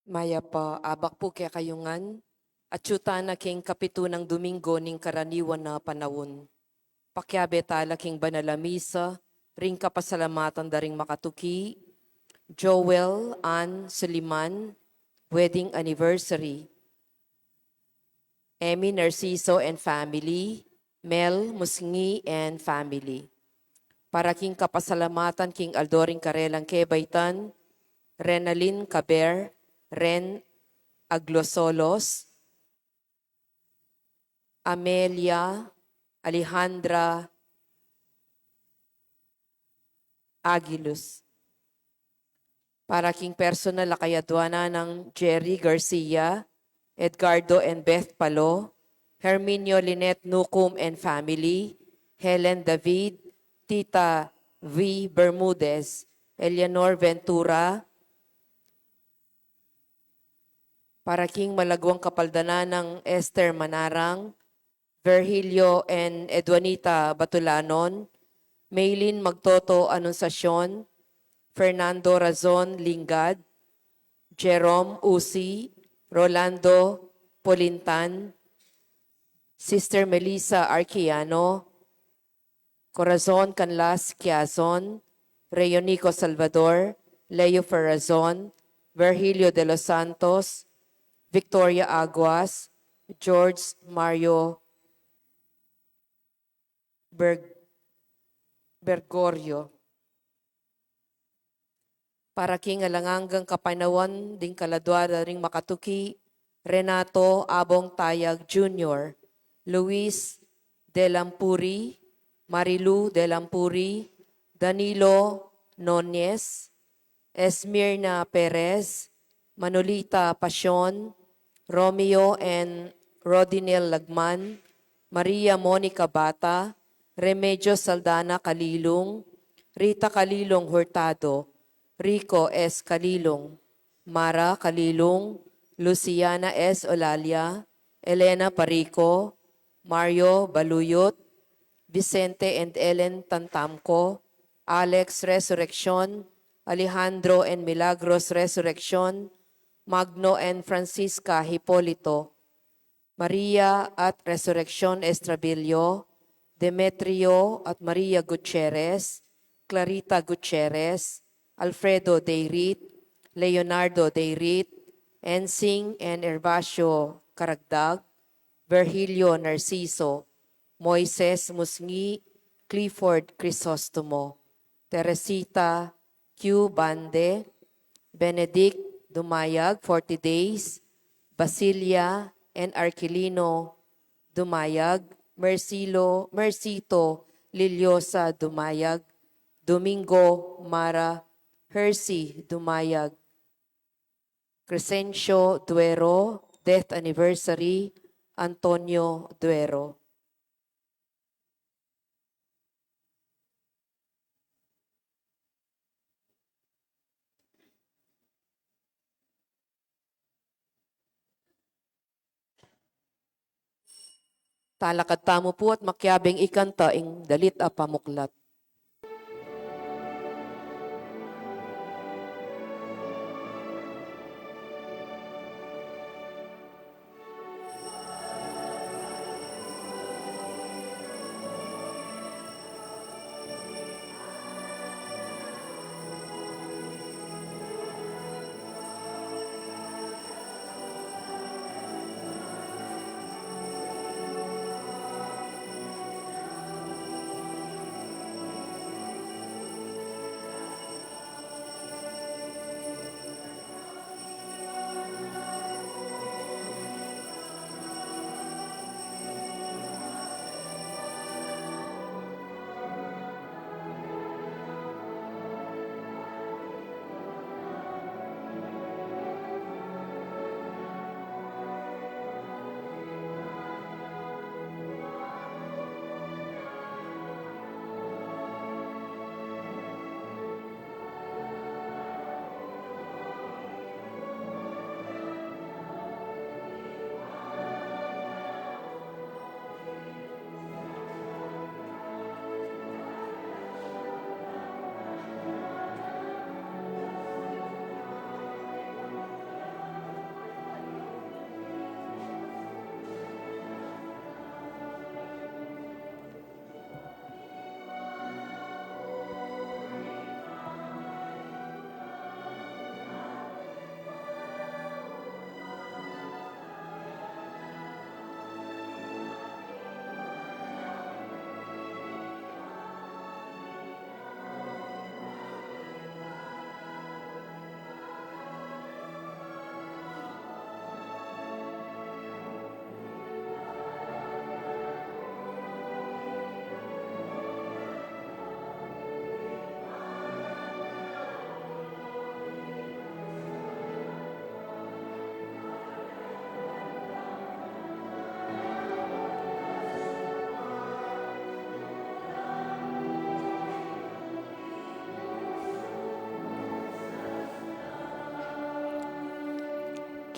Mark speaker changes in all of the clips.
Speaker 1: Maya pa, abak po kaya kayungan, at syuta na king kapito ng Domingo ning karaniwan na panawon. Pakyabe tala king banalamisa, ring kapasalamatan daring makatuki, Joel Ann Suliman, wedding anniversary. Emmy Narciso and family, Mel Musngi and family. Para king kapasalamatan king Aldoring Karelang Kebaitan, Renalyn Caber, Ren Aglosolos, Amelia Alejandra Aguiluz. Para king personal akayadwana ng Jerry Garcia, Edgardo and Beth Palo, Herminio Lynette Nucum and family, Helen David, Tita V. Bermudez, Eleanor Ventura, para king malagwang kapaldana ng Esther Manarang, Virgilio and Edwanita Batulanon, Maylin Magtoto Anunciacion, Fernando Razon Lingad, Jerome Usi, Rolando Polintan, Sister Melissa Arquiano, Corazon Canlas Quiazon, Reyonico Salvador, Leo Ferrazon, Virgilio de los Santos, Victoria Aguas, George Mario Bergorio. Para king alanganggang kapanawan ding kaladwada ring makatuki, Renato Abong Tayag Jr., Luis Delampuri, Marilu Delampuri, Danilo Nonez, Esmirna Perez, Manolita Pasyon, Romeo and Rodinel Lagman, Maria Monica Bata, Remedios Saldana Kalilong, Rita Kalilong Hurtado, Rico S. Kalilong, Mara Kalilong, Luciana S. Olalia, Elena Parico, Mario Baluyot, Vicente and Ellen Tantamco, Alex Resurrection, Alejandro and Milagros Resurrection, Magno and Francisca Hipolito, Maria at Resurrection Estrabillo, Demetrio at Maria Gutierrez, Clarita Gutierrez, Alfredo Deirit, Leonardo Deirit, Ensing and Herbacio Caragdag, Virgilio Narciso, Moises Musngi, Clifford Crisostomo, Teresita Q. Bande, Benedict Dumayag, 40 days, Basilia and Arquilino Dumayag, Mercito Liliosa Dumayag, Domingo Mara Hercy Dumayag, Crescencio Duero, death anniversary, Antonio Duero. Talakad tamo po at makyabing ikanta ing dalit a pamuklat.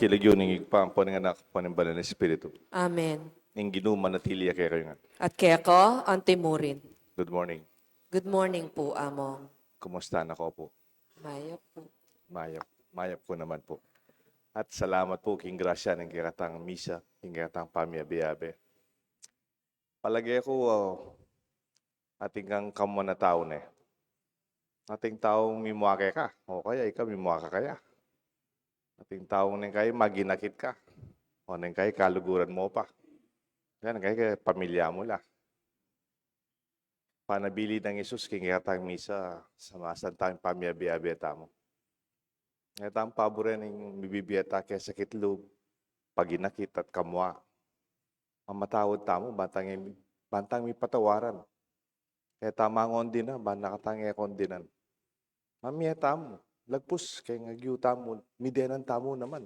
Speaker 2: Kiligyoning igpampo ng anak panimbalan ng Espiritu.
Speaker 1: Amen.
Speaker 2: Ing ginuman na tiliya kaya kayo nga.
Speaker 1: At kaya ko, antimurin.
Speaker 2: Good morning.
Speaker 1: Good morning po, Among.
Speaker 2: Kumusta na ko po?
Speaker 1: Maya po.
Speaker 2: Mayap ko naman po. At salamat po king grasya ng kiratang misa, king kiratang pamiyabi-yabi. Palagi ako ating kang kamo na tao na. Ating taong mimuake ka. O kaya ikaw mimuaka kaya. Ating taong nang kayo maginakit ka. O nang kayo kaluguran mo pa. Yan kayo pamilya mo la. Panabili ng Isus king kiratang misa sa masan tayong pamiyabi-yabi tamo. Ito ang pabore ng bibibiyata kaya sakit loob, paginakit at kamwa. Ang matawad tamo, bantang may patawaran. Kaya tama ngon din na, nakatang kondinan. Mamiya tamo, lagpus, kaya ngagyo tamo, midenan tamo naman.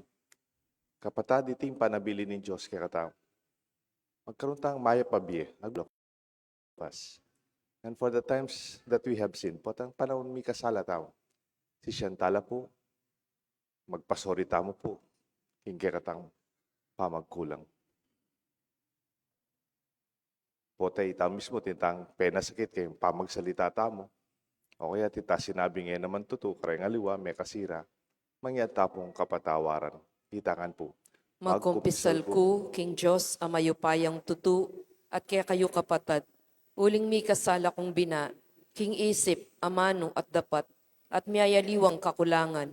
Speaker 2: Kapatad, iting panabili ni Diyos kaya katamo. Magkaroon tayong maya pabiye, naglopas. And for the times that we have seen, potang panahon may kasala tao. Si Shantala po, magpasori tamo po, hindi katang pamagkulang. Potay tamo mismo, tintang pena sakit kayong pamagsalita tamo. O kaya tita sinabi ngayon naman tuto, karayang aliwa, may kasira, mangyata pong kapatawaran. Titangan po.
Speaker 1: Magkumpisal ko, King Diyos, amayupayang tutu, at kaya kayo kapatad, uling mi kasala kong bina, King isip, amano at dapat, at miyayaliwang kakulangan.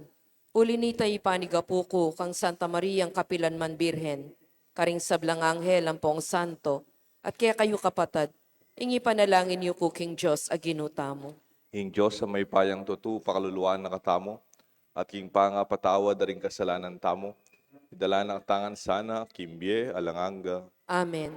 Speaker 1: Uli nita ipanigapo ko kang Santa Mariang Kapilanman Birhen, karing sablang anghel ang pong santo, at kaya kayo kapatad, ingi panalangin niyo ko King Diyos aginuta mo.
Speaker 2: Ing Diyos sa may payang tutu, pakaluluan na katamo, at king pangapatawa da rin kasalanan tamo, idala ng tangan sana, kimbye, alanganga.
Speaker 1: Amen.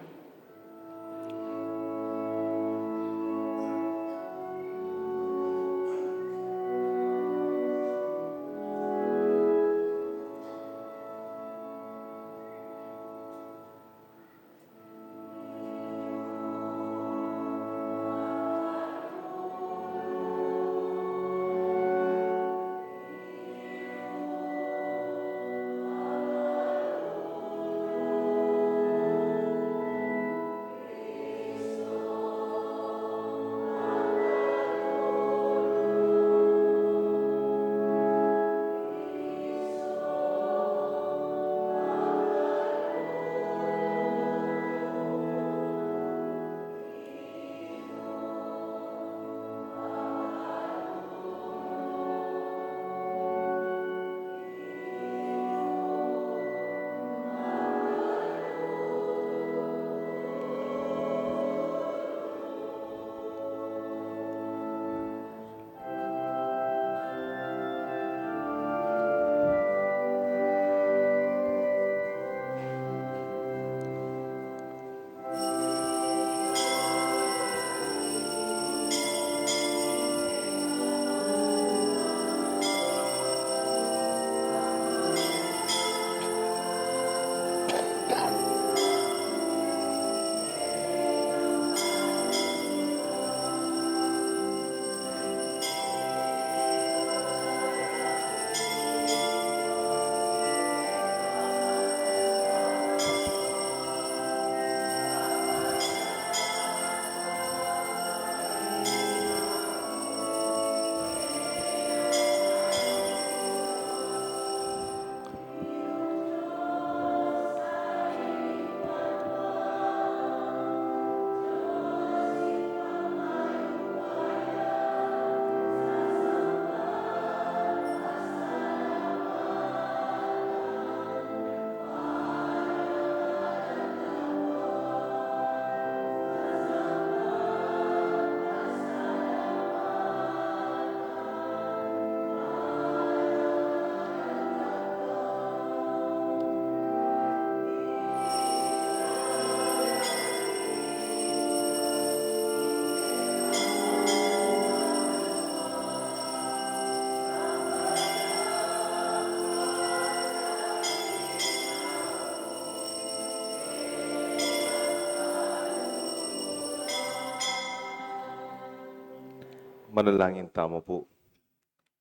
Speaker 2: Manalangin tamo po.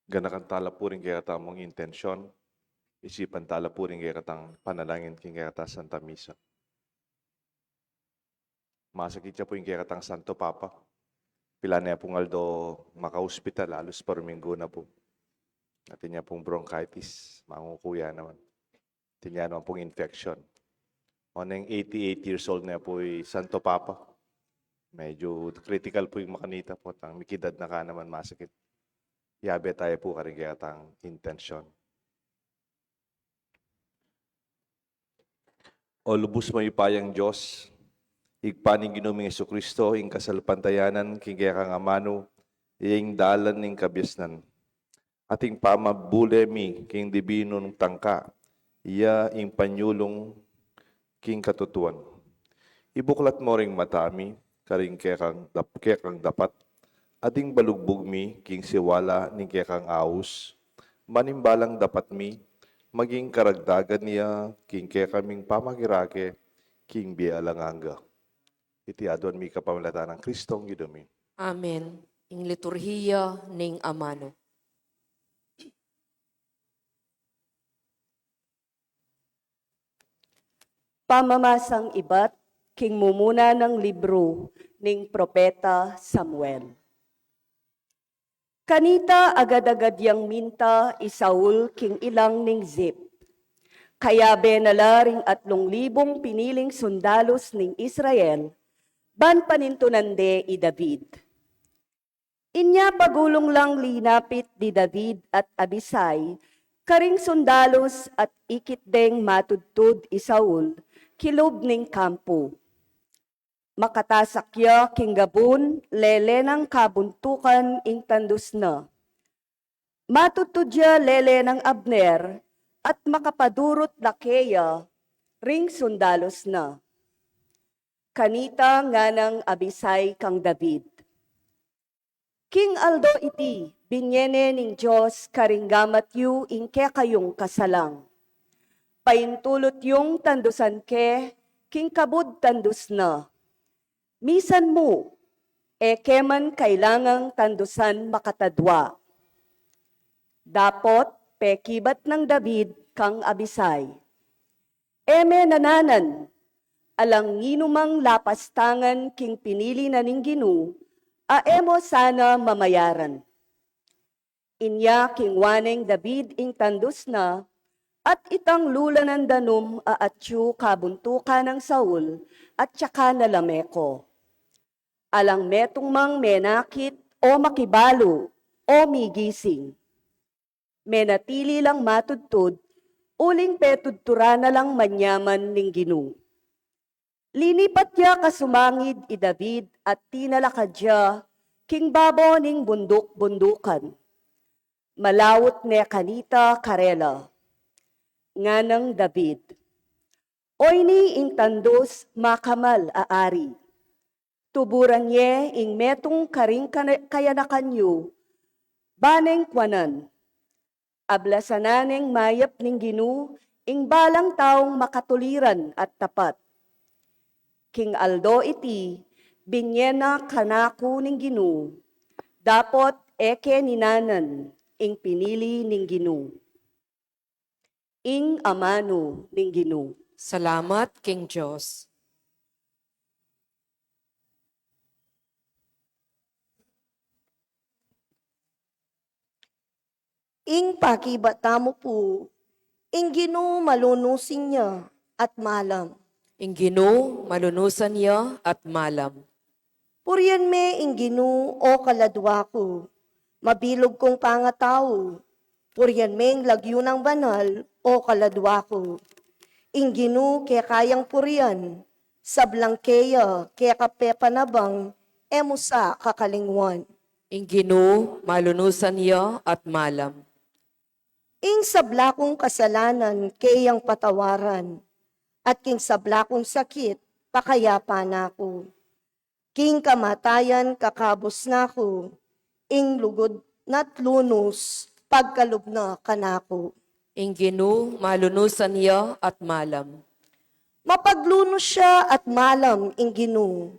Speaker 2: Ganakantala po rin kaya tamong intensyon. isipan tala po rin kaya katang panalangin king kaya kata Santa Misa. Masakit siya po yung kaya katang Santo Papa. Pila niya pong aldo maka-hospital, halos parminggo na po. At niya pong bronchitis, mangukuya naman. Tinya naman pong infection. O nang 88 years old na po yung Santo Papa. Medyo critical po yung makanita po. Tang mikidad na ka naman masakit. Yabe tayo po karing kaya tang intention. O lubos mo ipayang Diyos, igpaning ginuming Jesucristo, ing kasalpantayanan, king kaya kang amano, ing dalan ning kabisnan. Ating pamabule mi, king dibino ng tangka, iya ing panyulong king katutuan. Ibuklat mo ring matami, karing kekang dapat, ating balugbog mi, king siwala, ning kekang aus, manimbalang dapat mi, maging karagdagan niya, king kekaming pamagirake, king bialanganga. Iti adon mi kapamalata ng Kristong gidumi.
Speaker 1: Amen. Ing liturhiya ning amano.
Speaker 3: Pamamasang ibat, king mumuna ng libro ning propeta Samuel. Kanita agad-agad yang minta isaul king ilang ning Zip. Kaya benalaring 3,000 piniling sundalos ning Israel, ban panintunande i David. Inya pagulong lang linapit di David at Abisai, karing sundalos at ikit deng matudtud i Saul, kilob ning kampo. Makatasakya king gabun, lele ng kabuntukan ing tandus na. Matutudya lele ng Abner, at makapadurot lakeya, ring sundalos na. Kanita nga ng Abisai kang David. King Aldo iti, binyene ning Diyos karinggamat yu ing kayong kasalang. Paintulot yung tandusan ke, king kabud tandus na. Misan mo, keman kailangang tandusan makatadwa. Dapot, pekibat ng David kang Abisai. Eme nananan, alang nginumang lapastangan king pinili na ning Ginu, aemo sana mamayaran. Inya king waneng David ing tandus na, at itang lula ng danum aatyu kabuntukan ng Saul, at tsaka nalameko. Alang metong mang menakit o makibalo o migising. Menatili lang matudtud, uling petudtura na lang manyaman ning Ginu. Linipat niya kasumangid i David at tinalakadya king babo ning bunduk-bundukan. Malawot ne kanita karela. Nganang David. Oy ni ing tandos makamal aari. Tuburan niya ing metong karing kayanakanyo, baneng kwanan. Ablasananeng mayap ning Ginu, ing balang taong makatuliran at tapat. King Aldo iti, binyena kanako ning Ginu, dapot eke ninanan, ing pinili ning Ginu. Ing amano ning Ginu.
Speaker 1: Salamat, King Diyos.
Speaker 4: Ing pakibata mo po, ing Ginu malunusin niya at malam.
Speaker 1: Ing Ginu, malunusan niya at malam.
Speaker 4: Purian me ing Ginu o kaladwa ko, mabilog kong pangatao. Purian me ing lagyo ng banal o kaladwa ko. Ing Ginu kaya kayang purian, sablang kaya kapepanabang, emusa kakalingwan.
Speaker 1: Ing Ginu, malunusan niya at malam.
Speaker 4: Ing sablakong kasalanan kayang patawaran, at king sablakong sakit pakayapa na ko. King kamatayan kakabos na ko, ing lugod na't lunos pagkalubna kanako.
Speaker 1: Ing Ginu, malunusan niya at malam.
Speaker 4: Mapaglunos siya at malam ing Ginu,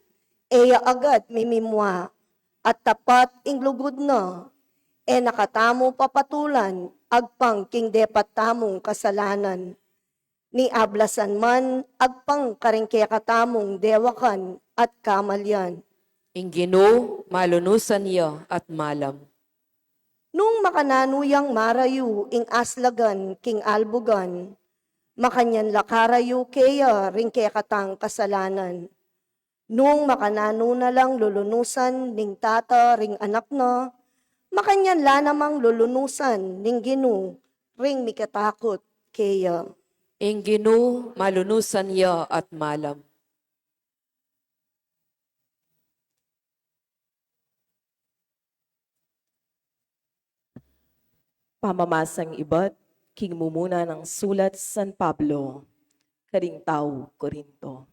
Speaker 4: eya agad mimimwa, at tapat ing lugod na, e nakatamo papatulan, agpang king depat tamong kasalanan. Ni ablasan man, agpang karingke katamong dewakan at kamalyan.
Speaker 1: Ingino, malunusan niya at malam.
Speaker 4: Nung makananuyang marayu ing aslagan king albugan, makanyan lakarayu keya ringke katang kasalanan. Nung makanano na lang lulunusan ning tata ring anak na, makanyan la namang lulunusan ning Ginu ring mikatakot keya.
Speaker 1: Ingino, malunusan niya at malam.
Speaker 5: Pamamasang iba't king mumuna ng sulat San Pablo, Karingtaw, Korinto.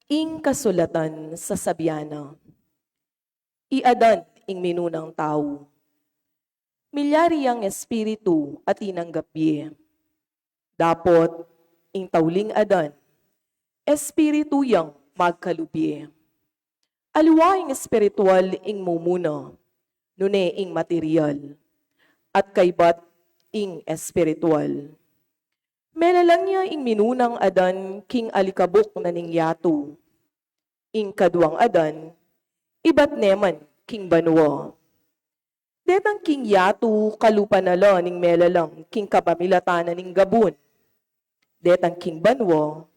Speaker 5: Ing kasulatan sa Sabiana, iadan ing minunang tao, milyari ang espiritu at inanggapye. Dapot ing tauling adan, espiritu yang magkalubye. Aliwa ing espiritual ing mumuna, nune ing material, at kaybat ing espiritual. Melalang niya ing minunang adan king alikabok na ning yato. Ing kaduang adan, ibat neman king banwa. Detang king yato kalupa nala ning melalang king kapamilatan ning gabun. Detang king banwa,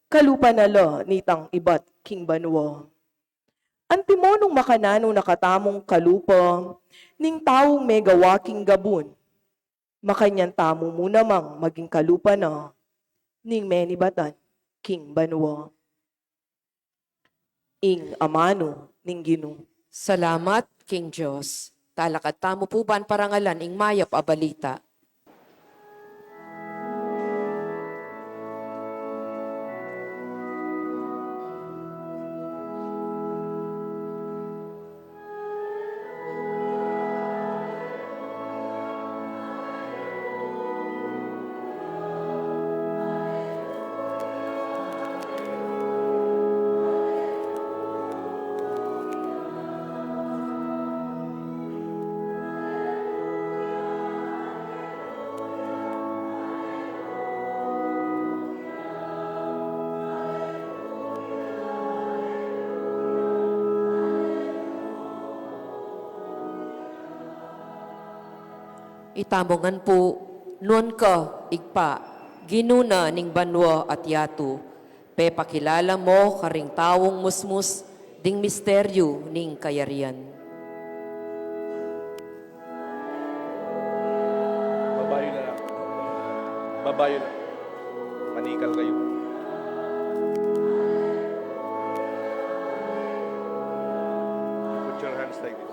Speaker 5: kalupa nala nitang ibat king banwa. Antimonong makanano nakatamong kalupa, ning taong may gawaking gabun. Makanyan tamo mo namang maging kalupa na, ning menibatan, king banwa. Ing amano, ning Ginu.
Speaker 1: Salamat, King Diyos. Talakat tamo po ban parangalan ing mayap a balita. Itamongan po, nun ka, igpa, ginuna ning banwa at yato, pe pakilala mo karing tawong musmus, ding misteryo ning kayarian.
Speaker 2: Babayo na lang. Babayo na. Manikal kayo. Put your hands like this.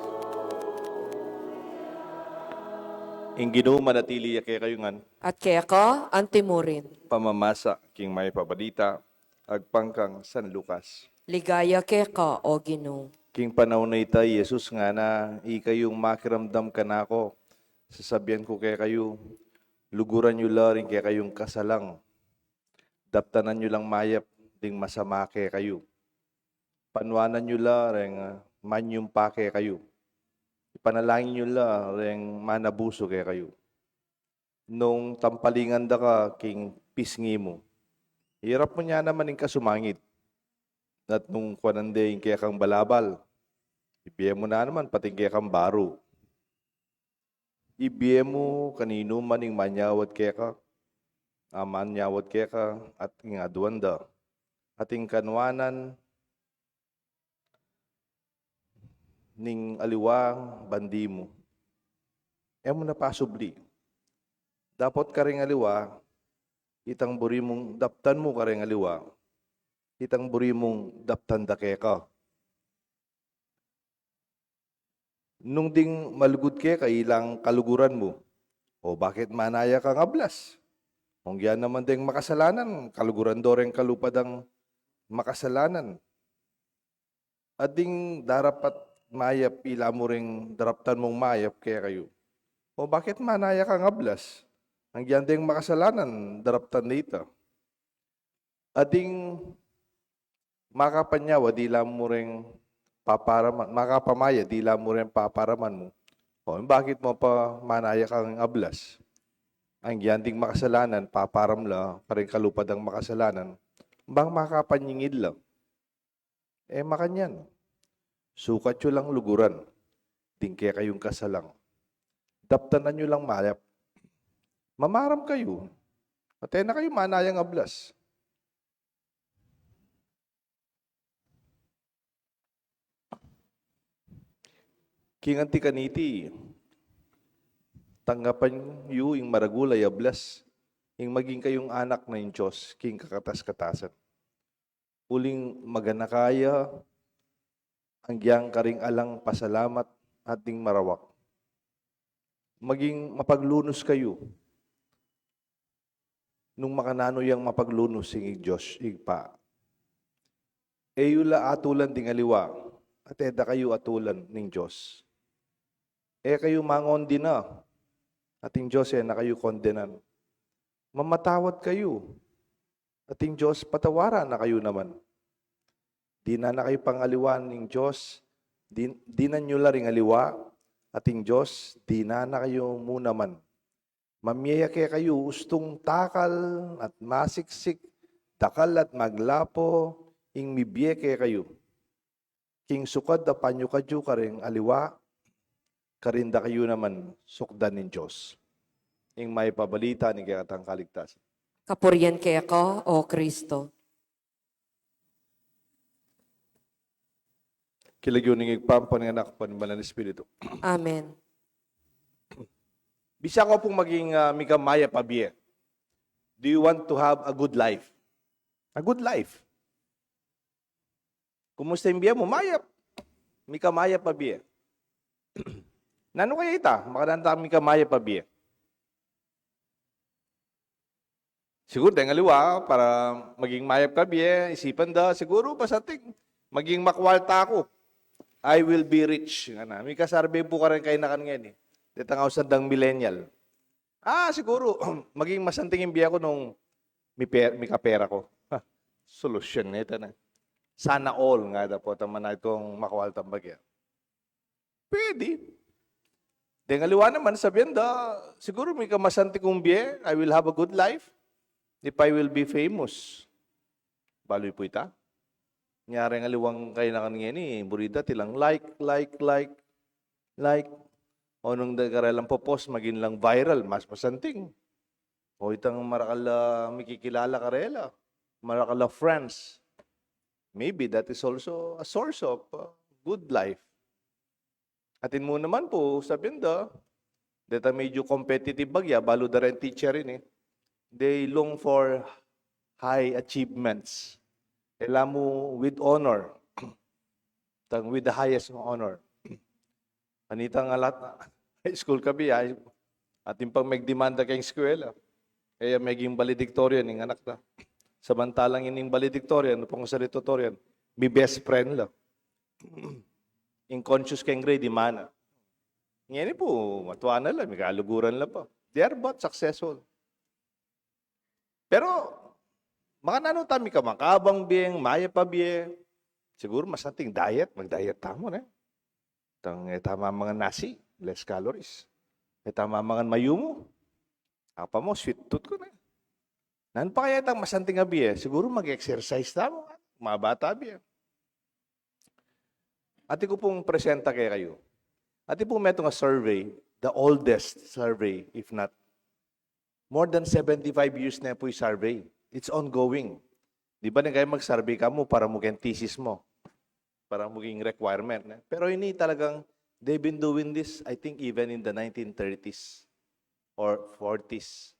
Speaker 2: Ingino manatili kay kayungan,
Speaker 1: At kaya ka, antimurin.
Speaker 2: pamamasa king may pabalita, agpangkang San Lucas.
Speaker 1: Ligaya kaya ka, o Ginoo.
Speaker 2: King panahon na ita, Jesus nga na, ikayong makiramdam ka na ako. Sasabihan ko kay kayo, luguran nyo la rin kay kayong kasalang. Daptanan nyo lang mayap, ding masama kay kayo. Panwanan nyo la rin manyong pa kay kayo. Ipanalangin nyo la rin manabuso kay kayo. Nung tampalingan da ka, king pisngi mo. Hirap mo niya naman yung kasumangit. At nung kwanande yung kaya kang balabal, ibiye mo na naman pati kaya kang baro. Ibiye mo kanino man yung manyawat kaya ka, manyawat kaya ka at yung aduanda. Ating kanwanan, ning aliwang bandi mo. E mo na pasubli. Dapat ka rin aliwa, itang buri mong daptan mo ka rin aliwa, itang buri mong daptan da ka. Nung ding malugod ka ilang kaluguran mo, o bakit manaya ka nga blas? Kung yan naman ding makasalanan, kaluguran do rin kalupadang makasalanan. At ding darapat mayap, ila mo ring daraptan mong mayap kaya kayo. O bakit manaya ka nga blas? Ang yan ding makasalanan, daraptan dito. At ding makapanyawa, di lang mo ring paparaman, makapamaya, dila mo rin paparaman mo. O, bakit mo pa manaya kang ablas? Ang giyanding makasalanan, paparam la, paring kalupad ang makasalanan, bang makapanyingid lang. Makanyan. Sukat nyo lang luguran. Tingke kayong kasalang. Daptanan nyo lang mayap. Mamaram kayo. At na kayo manayang ablas. Kinganti kaniti, tanggapan yu ing maragulay ablas, ing maging kayong anak na yung Diyos, king kakatas-katasan. Uling maganakaya, ang giyang karing alang pasalamat ating marawak. Maging mapaglunos kayo, nung makanano yang mapaglunos ing Diyos, igpa. Eyula atulan ding aliwa, at eda kayo atulan ning Diyos. Kayo mangon din na, ating Diyos na kayo kondenan. Mamatawad kayo, ating Diyos patawaran na kayo naman. Di na kayo pangaliwan ng Diyos, di na nyo laring aliwa, ating Diyos, di na kayo muna man. Mamiyaya kayo, ustong takal at masiksik, takal at maglapo, ing mibiye kayo. King sukad da panyo kadyo karing aliwa, karinda kayo naman sukdan ng Diyos. Ing may pabalita ni kayatang kaligtasan.
Speaker 1: Kapurian kaya ka, O Kristo.
Speaker 2: Kilagyo ning igpampo ng anak pa ng Banal na Espiritu.
Speaker 1: Amen.
Speaker 2: Bisa ko pong maging mikamaya pabiye. Do you want to have a good life? A good life. Kumusta yung biya mo? Mayap. Mikamaya pabiye. Nano kaya ita? Makananta mikamaya pabiye. Siguro tayong aliwa para maging mayap kabiye, isipan da, siguro pasating. Maging makwalta ako. I will be rich. May kasarbe po ka rin kayo na kanyan eh. Ditang ausandang millennial. Siguro, maging masanting yung biya ko nung may kapera ko. Solusyon nito na. Sana all nga dapat naman na itong makwaltang bagya. Pwede. Dahil aliwa naman, sabihin da, siguro may kamasanti kong biya, I will have a good life if I will be famous. Baloy po ita. Nyari nga liwang kayo na kanina ni, burida tilang like. O nung nagkaroon po post, maging lang viral, mas masanting. O itang marakala, mikikilala karela. Marakala friends. Maybe that is also a source of good life. Atin mo naman po, sabihin da, data medyo competitive bagya, balo da rin teacher rin eh. They long for high achievements. Kailangan mo with honor. With the highest honor. Anitang alat, high school kabi, ating pang magdemanda kayong eskwela. Kaya maging valedictorian ng anak na. Samantalang ining valedictorian, pang salutatorian, may best friend lang. Inconscious kayong grade, di mana. Ngayon po, matuwa na lang, may kaluguran lang pa. They are both successful. Pero, mga nanong tami ka, makabang biyeng, maya pa biyeng, siguro masanting diet, mag-diet tamo na. Tama mga nasi, less calories. Tama mga mayumo. Apa mo, sweet tooth ko na. Nan pa kaya itang masanting abiye, siguro mag-exercise tamo, mga bata abiye. Ati ko pong presenta kayo. Ati pong metong a survey, the oldest survey, if not. More than 75 years na po yung survey. It's ongoing. Di ba na kayo mag-survey ka mo para maging thesis mo? Para maging requirement. Pero hindi talagang, they've been doing this, I think, even in the 1930s or 40s.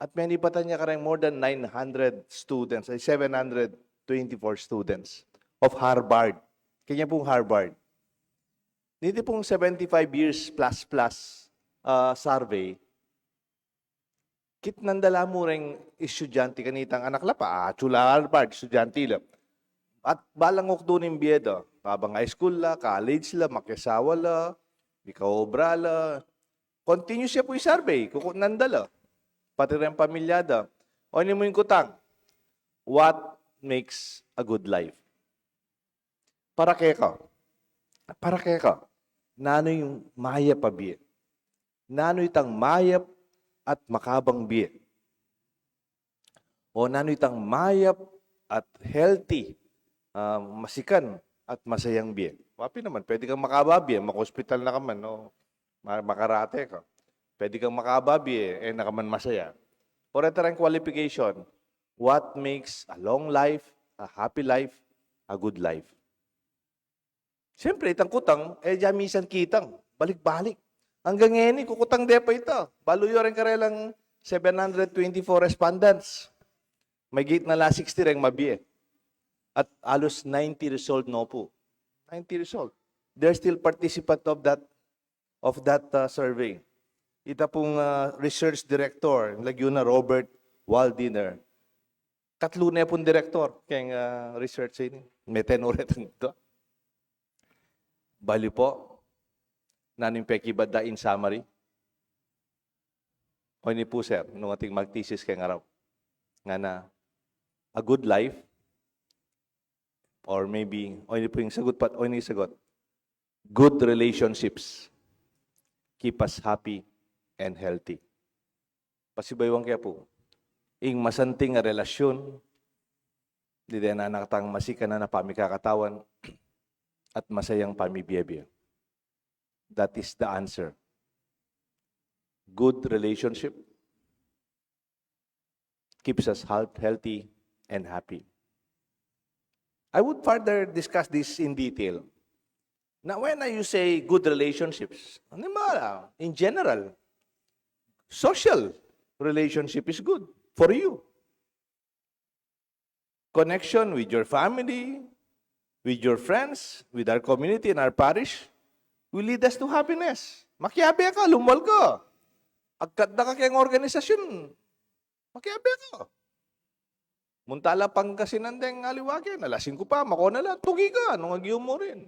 Speaker 2: At may nipatan niya karang more than 900 students, 724 students of Harvard. Kanya pong Harvard. Dito pong 75 years plus survey, kit nandala mo rin estudyante kanitang anak la pa, chula Harvard, estudyante la. At balang oktunin biyeda, habang high school la, college la, makisawa la, ikaobra la, continuous siya po yung survey, nandala. Pati rin pamilyada. O mo yung kutang, what makes a good life? Para kaya ka, Para kaya ka, nano yung mayap pa biye. Nano itang mayap at makabang biye. O nano itang mayap at healthy, masikan at masayang biye. Wapi naman, pwede kang makababi, maka-hospital na ka man, no? Makarate ka. Pwede kang makababi, nakaman masaya. For ito rin qualification, what makes a long life, a happy life, a good life? Siyempre, itang kutang, dyan minsan kitang, balik-balik. Hanggang ngayon, kukutang depa ito. Baluyo rin karelang 724 respondents. May gate na la 60 rin mabiye. At alos 90 result no po. 90 result. They're still participant of that survey. Ita pong research director, lagyo na Robert Waldiner. Katlo na pong director kayong research ini. May tenore ito. Bali po, naning pekibada in summary. O ni po sir, nung ating mag-thesis kayong araw. Nga na, a good life, or maybe, o ni po yung sagot pat, o ni sagot, good relationships keep us happy and healthy. Pasibaywang kaya po, ing masanting nga relasyon, di din na nakatang masika na pamikakatawan, at masayang pamibiyebya. That is the answer. Good relationship keeps us healthy and happy. I would further discuss this in detail. Now, when you say good relationships, in general, social relationship is good for you. Connection with your family, with your friends, with our community and our parish will lead us to happiness. Makiabe ka, lumal ka. Agkat na ka kayang organisasyon. Makiabe ka. Muntala pang kasinandeng aliwagin, alasing ko pa, mako na lang, tugi ka, nung agyo mo rin.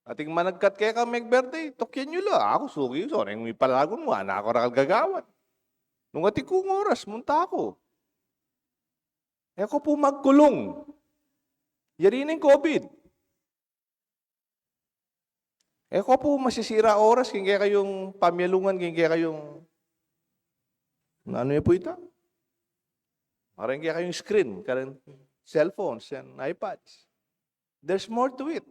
Speaker 2: Ating managkat kaya ka make birthday, tokyan nyo lang. Ako sugi, so nang may palagon mo, anak ako rakal gagawan. Nung ating kong oras, munta ako. Ako po magkulong. Yari ng COVID. Ako po masisira oras, kaya kayong pamyalungan, kaya kayong, ano yan po ito? Parang kaya kayong screen, kayong cellphones and iPads. There's more to it.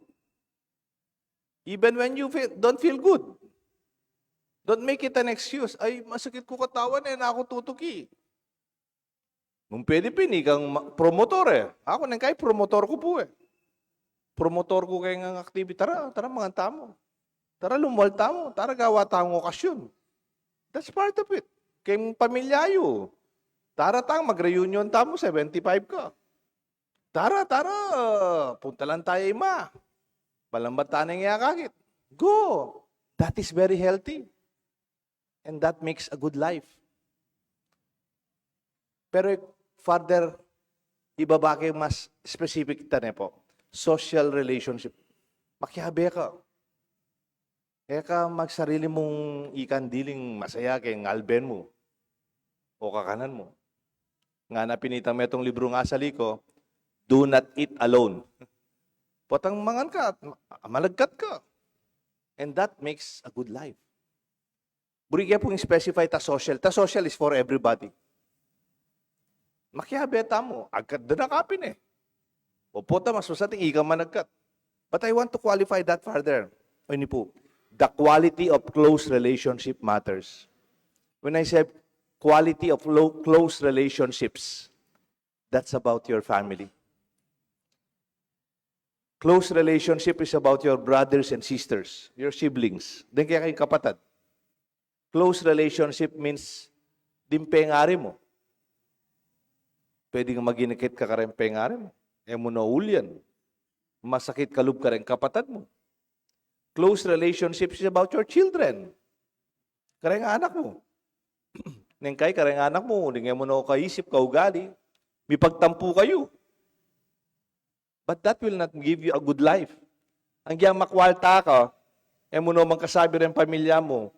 Speaker 2: Even when you don't feel good, don't make it an excuse. Ay, masakit ko katawan na ako tutuki. Nung pwede pini kang promotor Ako nang kay promotor ko po Promotor ko kay ng activity. Tara mga tamo. Tara lumalta mo. Tara gawa tayong okasyon. That's part of it. Kay pamilyayo. Tara tang mag-reunion tamo, 75 ka. Tara. Punta lang tayo ima. Palambat tayo ng iyakakit. Go. That is very healthy. And that makes a good life. Pero further, ibaba kayo mas specific po. Social relationship. Makihabe ka. Kaya ka magsarili mong ikandiling masaya kay ngalben mo o kakanan mo. Nga na pinitang metong libro nga sa liko, do not eat alone. Potang mangan ka, malagkat ka. And that makes a good life. Buri kaya pong specify ta social. Ta social is for everybody. Makihabeta mo, agad na nakapin O pota mas masating ika managkat. But I want to qualify that further. O ini po, the quality of close relationship matters. When I say quality of close relationships, that's about your family. Close relationship is about your brothers and sisters, your siblings. Then kaya kayong kapatid. Close relationship means dimpengari mo. Pwede kang maginikit ka rin pengari mo. Mo na ulyan. Masakit kalub ka rin kapatid mo. Close relationships is about your children. Kareng anak mo. Neng kay kareng anak mo, neng mo na kaisip, kaugali, may pagtampu kayo. But that will not give you a good life. Ang giyang makwalta ka, mo na magkasabi rin pamilya mo,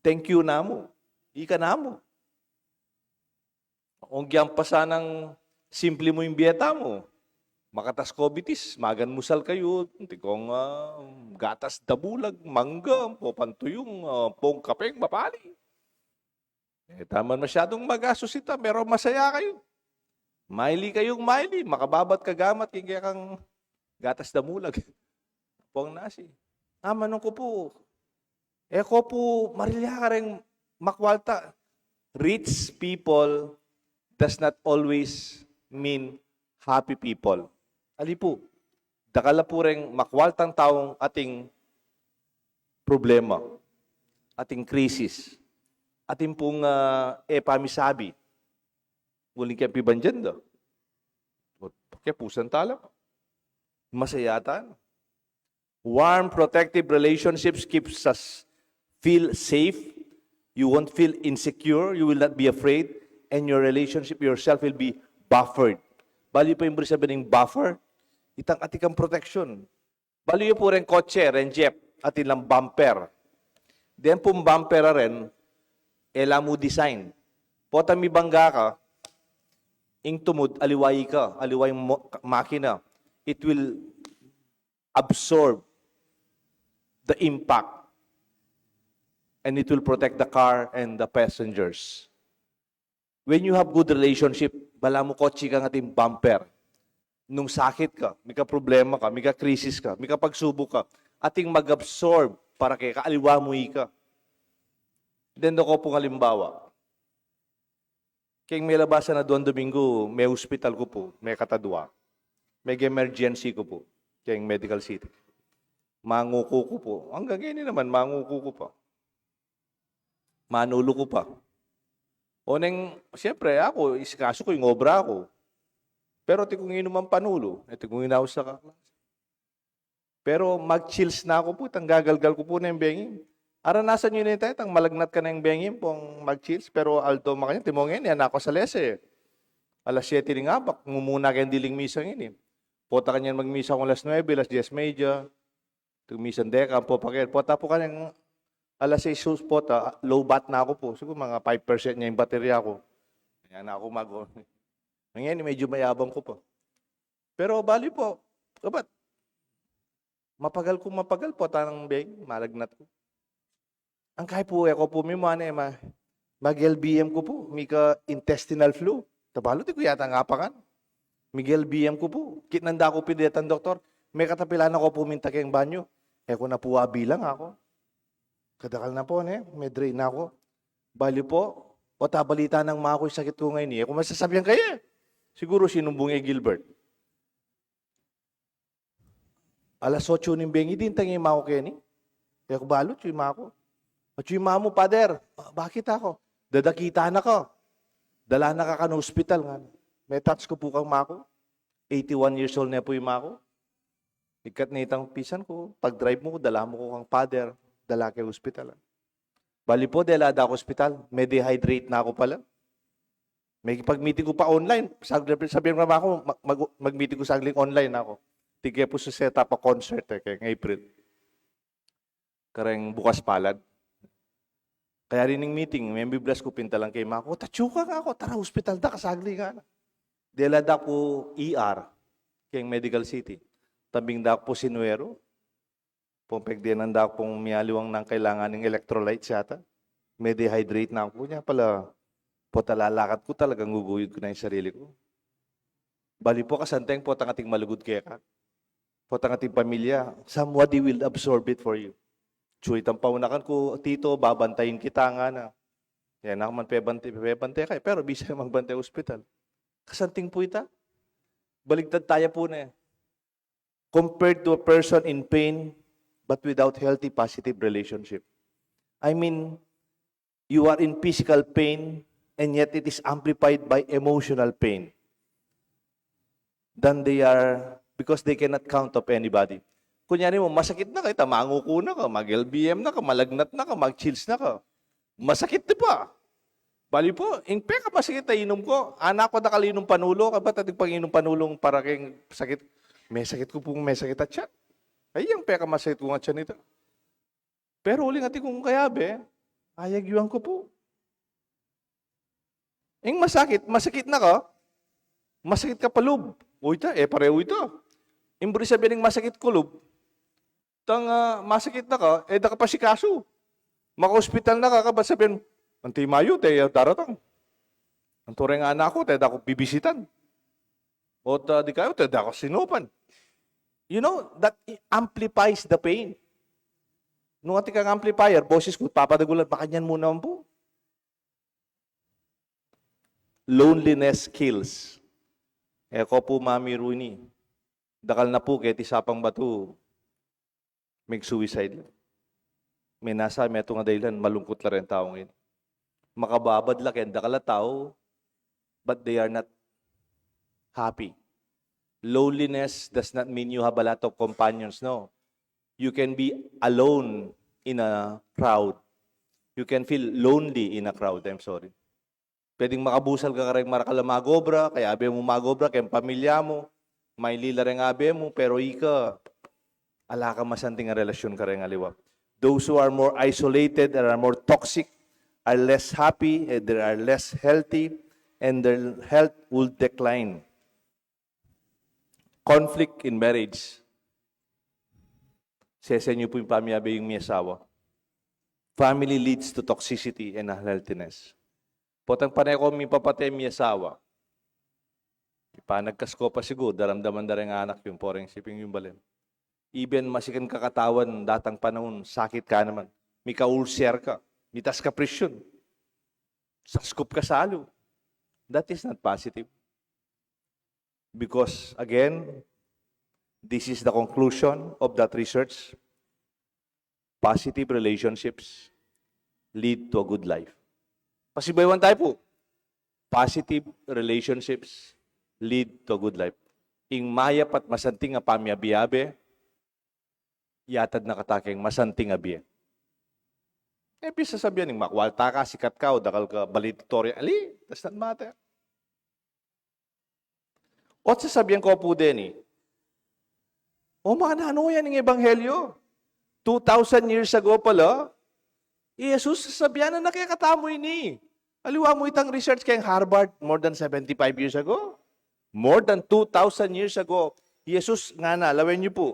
Speaker 2: thank you na mo. Ika na mo. Ang giyang pasanang simple mo yung biyeta mo. Makatas kobitis, magan musal kayo, tikong gatas dabulag, mangga, popantuyong, pong kapeng, mapali. Taman masyadong magastos ita, pero masaya kayo. Maili kayong maili, makababat kagamat, kaya kang gatas damulag. Pong nasi. Manong ko po, ko po, marilya ka rin makwalta. Rich people does not always mean happy people. Ali po, dakala po rin makwaltang taong ating problema, ating krisis, ating pong pamisabi. Muling kaya pibanjan do. Kaya pusan tala. Masayatan. Warm, protective relationships keeps us feel safe. You won't feel insecure. You will not be afraid. And your relationship yourself will be buffered. Bali pa yung sabi ng buffer, itang atikang protection. Bali yung po rin kotse, rin jeep, atin lang bumper. Then pong bumper rin, mo design. Pota mi bangga ka, ing tumod, aliway ka, aliway makina. It will absorb the impact and it will protect the car and the passengers. When you have good relationship, bala mo kotse ka ng ating bumper. Nung sakit ka, may ka problema ka, may ka krisis ka, may ka pagsubok ka, ating mag-absorb para kay kaaliwa mo ka. Then ako pong halimbawa, kaya may labasan na doon Domingo, may hospital ko po, may katadwa, may emergency ko po, kaya medical city. Manguko ko po. Hanggang ganyan naman, manguko ko pa. Manulo ko pa. O neng, siyempre ako, isikaso ko yung obra ko. Pero ti kung inuman panulo, ito kung inawas sa kaklas. Pero mag-chills na ako po, tang gagalgal ko po na yung benging. Aranasan nyo na tayo, tang malagnat ka na yung benging pong mag-chills. Pero alto makanya, timongin, yan ako sa lese. Alas 7 rin nga, bak, ngumuna kayong diling misang ini. Pota kanyan magmisa kong alas 9, alas 10:30. Tumisan deka, po pakil. Pota po kanyang alas 6 pota, low bat na ako po. Siguro mga 5% niya yung baterya ko. Yan ako ngayon, medyo mayabang ko po. Pero bali po, kabat, mapagal po, tanang beng, malagnat ko. Ang kaya po, ako po, may mga mag-LBM ko po, may ka-intestinal flu. Tabalo, di ko yata nga pa kan. Miguel BM ko po. Kitnanda ko pidetan, doktor. May katapilan ako puminta kayong banyo. Ko na po bilang ako. Kadakal na po, may drain na ako. Bali po, o tabalita ng mga ko yung sakit ko ngayon. Kung masasabihan kayo, siguro sinumbong Gilbert. Alas 8 ng bengi din tangi yung mga ko kayo ni. Kaya ko balot yung mga ko. At yung mga mo, pader, bakit ako? Dadakita na ko. Dala na ka na hospital nga. May touch ko po kang mako. 81 years old na po yung mako. Ikat na itang pisan ko. Pag drive mo ko, dala mo ko kang father. Dala kay hospital. Bali po, dala ako hospital. May dehydrate na ako pala. May pag-meeting ko pa online. Sabihin ko naman ako, mag-meeting ko sagling online ako. Tigay po sa setup pa concert kay April. Kareng bukas palad. Kaya rin ng meeting, may biblas ko pinta lang kay mako. Tachuka nga ako, tara hospital da, kasagli nga na. Dela da ko ER, kayong Medical City. Tabing da po Sinuero. Pumpegdianan da pong miyaliwang ng kailangan ng electrolytes yata. May dehydrate na ako niya pala. Po talalakat ko talagang guguyod ko na yung sarili ko. Bali po kasanteng po tang ating malugod kaya ka. Po tang ating pamilya, somebody will absorb it for you. Chuy itang paunakan ko, tito, babantayin kita nga na. Yan ako man pebante kay, pero bisa magbantay hospital. Kasanting po ita. Baligtad tayo po na. Compared to a person in pain, but without healthy, positive relationship. I mean, you are in physical pain, and yet it is amplified by emotional pain. Then they are, because they cannot count of anybody. Kunyari mo, masakit na kita, manguko na ka, mag-LBM na ka, malagnat na ka, mag-chills na ka. Masakit di ba? Bali po, in peka masakit na inom ko, anak ko na kalinom panulo, kabat ating panginom panulong para kayong sakit. May sakit ko pong may sakit at siya. Ay, yung peka masakit ko nga siya nito. Pero uling ating kung kayabe, ayagyuan ko po. Yung masakit na ka, masakit ka palub. Uy pareho ito. Imbri sabihin ng masakit kulob, masakit na ka, da ka pa si kaso. Maka-hospital na ka, ba sabihin, anti mayo, daratang. Ang turing nga anak ko, da ako bibisitan. O di kayo, da ako sinupan. You know, that amplifies the pain. Nung ating kang amplifier, boses ko, papadagulan, pakanyan muna po. Loneliness kills. Ko po, Mami Rooney, dakal na po, kahit isapang bato, mag-suicide. May nasa, may ito nga dahilan, malungkot la rin tao ngayon. Makababad la, kaya dakal na tao, but they are not happy. Loneliness does not mean you have a lot of companions, no. You can be alone in a crowd. You can feel lonely in a crowd, I'm sorry. Pwedeng makabusal ka rin marakala magobra, kaya abe mo magobra, kaya pamilya mo, may lila rin abe mo, pero ika, ala ka masanting ang relasyon ka rin aliwa. Those who are more isolated and are more toxic are less happy, and they are less healthy, and their health will decline. Conflict in marriage. Sesa niyo po yung pamiyabe yung may asawa. Family leads to toxicity and unhealthiness. Potang panay ko may papatay may asawa. Ipanagkasko pa siguro, daramdaman na rin ang anak yung poreng siping yung balin. Even masikan kakatawan, datang panahon, sakit ka naman. May ka-ulcer ka, may tas ka presyon. Saskop ka salo. That is not positive. Because, again, this is the conclusion of that research. Positive relationships lead to a good life. Pasibaywan tayo po. Positive relationships lead to a good life. Ing mayap at masanting nga pamyabiyabe, yatad na kataking masanting abiye. Bisa sabihan ng makwalta ka, sikat ka, o dakal ka, valedictorian. Ali, does not matter. O sasabihan ko po din o mga nano yan ng Ebanghelyo. 2,000 years ago pala, Jesus sasabihan na nakikatamoy ni. Aliwa mo itang research kayong Harvard more than 75 years ago. More than 2,000 years ago. Jesus nga na, lawin niyo po.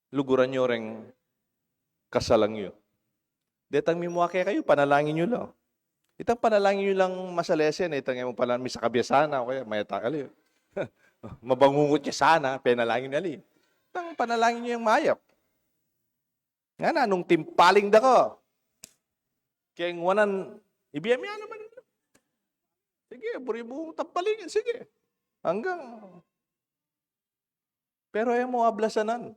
Speaker 2: Luguran niyo ring kasalang niyo. Detang mimuha kayo, panalangin niyo lang. Itang panalangin nyo lang masalesen, itang yung panalangin sa kabiyasana, o kaya may takali. Mabangungot niya sana, panalangin nali. Itang panalangin nyo yung mayap. Nga na, nung timpaling da ko, kaya yung wanan, ibiyamya naman nyo. Sige, buri mo tampalingin, sige. Hanggang, pero ayaw mo ablasanan.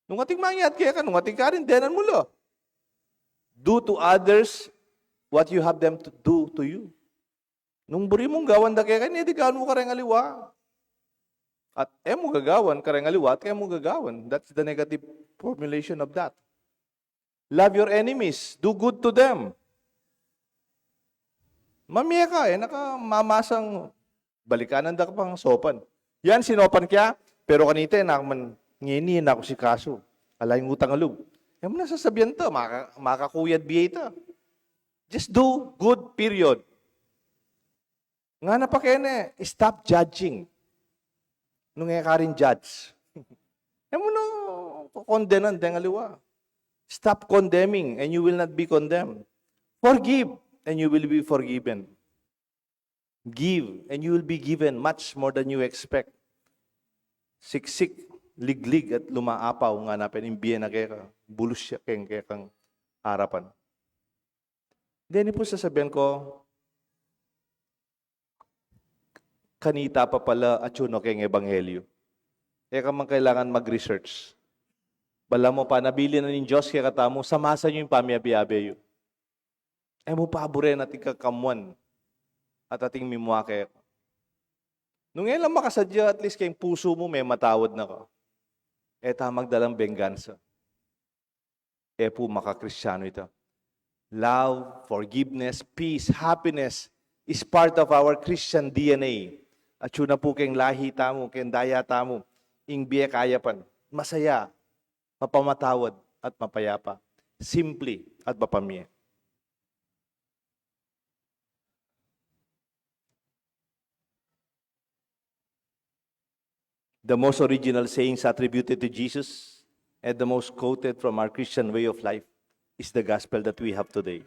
Speaker 2: Nung ating mangyat kaya ka, nung ating karin, denan mo lo. Do to others what you have them to do to you. Nung buri mong gawan da kaya kanya, di gawan mo ka rin aliwa. At mo gagawan ka rin aliwa, at kaya mo gagawan. That's the negative formulation of that. Love your enemies. Do good to them. Mamiya ka nakamamasang balikanan da ka pang sopan. Yan, sinopan kaya, pero kanita, ngini na ako si kaso. Alayang utang alug. Yan mo nasasabihan to, makakuyad biya ito. Just do good, period. Nga na pa kene, stop judging. Nung ka rin judge. Yan mo no, kondenan, dengaliwa. Stop condemning and you will not be condemned. Forgive and you will be forgiven. Give and you will be given much more than you expect. Siksik, liglig at lumaapaw nga napin imbiya na kaya bulus siya kaya kang harapan. Then po sasabihan ko, kanita pa pala at yun kayong ebanghelyo. Kaya ka man kailangan mag-research. Bala mo pa, nabili na ng Diyos kaya katamo, samasa nyo yung pamiyabi-abe yun. Mo paborin at ikakamuan at ating mimuha kaya ka. Nung ngayon lang makasadya, at least kayong puso mo may matawad na ka. Magdalang benggansa. Po makakristyano ito. Love, forgiveness, peace, happiness is part of our Christian DNA. At yun na po kayong lahi tamo, kayong daya tamo, ingbiya kayapan. Masaya, mapamatawad at mapayapa. Simple at mapamye.
Speaker 6: The most original sayings attributed to Jesus and the most quoted from our Christian way of life is the gospel that we have today.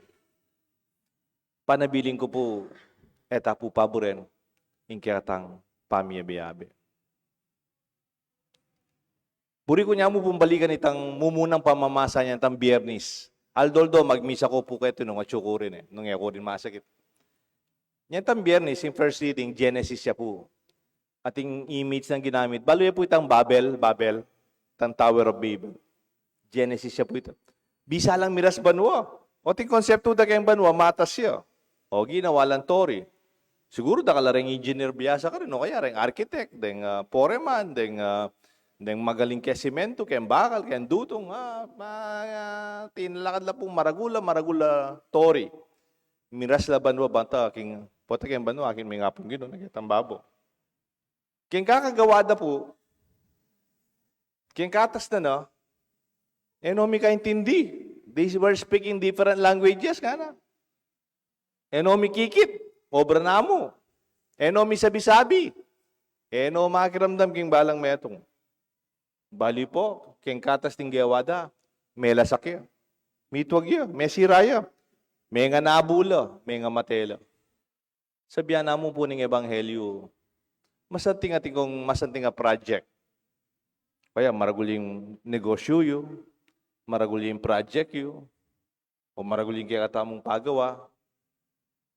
Speaker 6: Panabiling ko po, eta po paboren, yung kiyatang pamiyabi-yabi. Puri ko niya mo pong balikan itang mumunang pamamasa niya itang biyernis. Aldoldo, magmisa ko po kayo nung atsuko rin nung ako rin masakit. Yan itang biyernis, yung first reading, Genesis siya po. Ating image ng ginamit. Balo po itang Babel, itang Tower of Babel. Genesis siya po ito. Bisa lang miras banwa. O ting konsepto da kayong banwa, matas siya. O ginawa lang tori. Siguro da ka lang engineer biyasa ka rin, o kaya rin architect, deng foreman, deng magaling kaya simento, kaya bakal, kaya dutong, tinalakad lang pong maragula, tori. Miras la banwa, banta, king, pota kayong banwa, akin may nga pong gino, nagkitang babo. King kakagawada po, king katas na no, enomi kaintindi. They were speaking different languages, kana. Enomi kikit, obra na mo. Enomi sabi-sabi. Eno makiramdam king balang metong. Bali po, king katas ting gawada, may lasakya. Mitwag may siraya. May nga nabula, may nga matela. Sabihan na mo po ng ebanghelyo, masanting nga project. Kaya maraguling negosyo yu, maraguling project yu, o maraguling kaya katamong pagawa.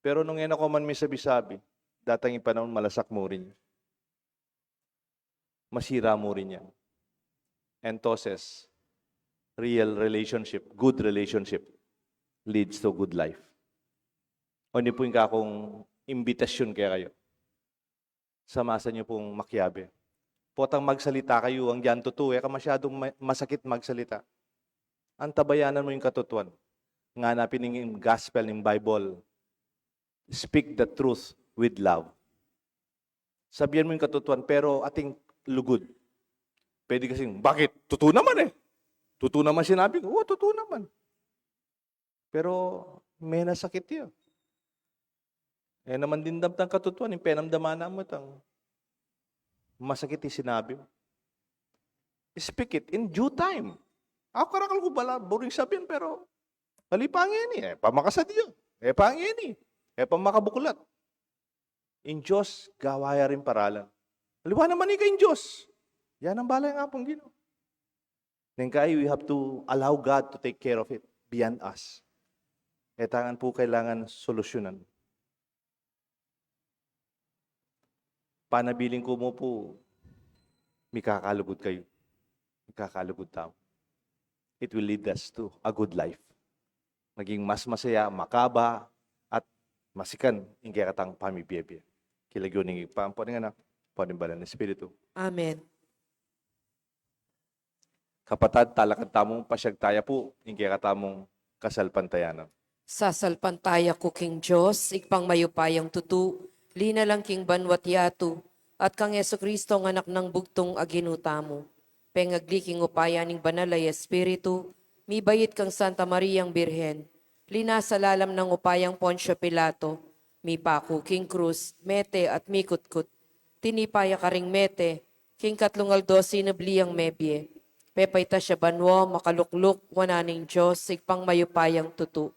Speaker 6: Pero nung yan ako man may sabi-sabi, datang yung panahon malasak mo rin. Masira mo rin yan. Entonces, real relationship, good relationship, leads to good life. O hindi po yung kakong imbitasyon kaya kayo. Samasan niyo pong makiabe. Potang magsalita kayo, ang diyan totoo, ka masyadong masakit magsalita. Antabayanan mo yung katotohan. Nganapin yung gospel ng Bible. Speak the truth with love. Sabihan mo yung katotohan, pero ating lugod. Pwede kasing, bakit? Totoo naman eh. Totoo naman sinabi ko. Oo, totoo naman. Pero may nasakit yun. Eh naman din damtang katotohan, yung penamdamana mo itang masakit yung sinabi mo. Speak it in due time. Ako karakal ko bala, boring sabihin, pero halipangin eh. Pamakasad yun. Pangin eh. Pamakabuklat. In Diyos, gawaya rin paralan. Haliwa naman ika in Diyos. Yan ang balay nga pong gino. Then kaya we have to allow God to take care of it beyond us. Tangan po kailangan solusyonan. Panabiling ko mo po, may kakalugod kayo. May kakalugod tao. It will lead us to a good life. Maging mas masaya, makaba, at masikan yung kaya katang pamibiyebye. Kilagyo ng ipampunin nga na, panimbalan ng Espiritu.
Speaker 1: Amen.
Speaker 6: Kapatad, talakad tamong pasyagtaya po, yung kaya katamong kasalpantayanan.
Speaker 1: Sasalpantaya ko king Diyos, ikpang mayupayang tutu, lina lang king banwat yatu, at kang Yeso Kristo ang anak ng bugtong aginuta mo. Pengagli king upaya ning banalay Espiritu, mi bayit kang Santa Mariang Birhen, lina sa lalam ng upayang Poncio Pilato, mi paku king krus, mete at mikutkut, tinipaya ka ring mete, king katlungal dosi na bliyang mebye, pepay ta siya banwo, makalukluk, wananing Diyos, ikpang mayupayang tutu.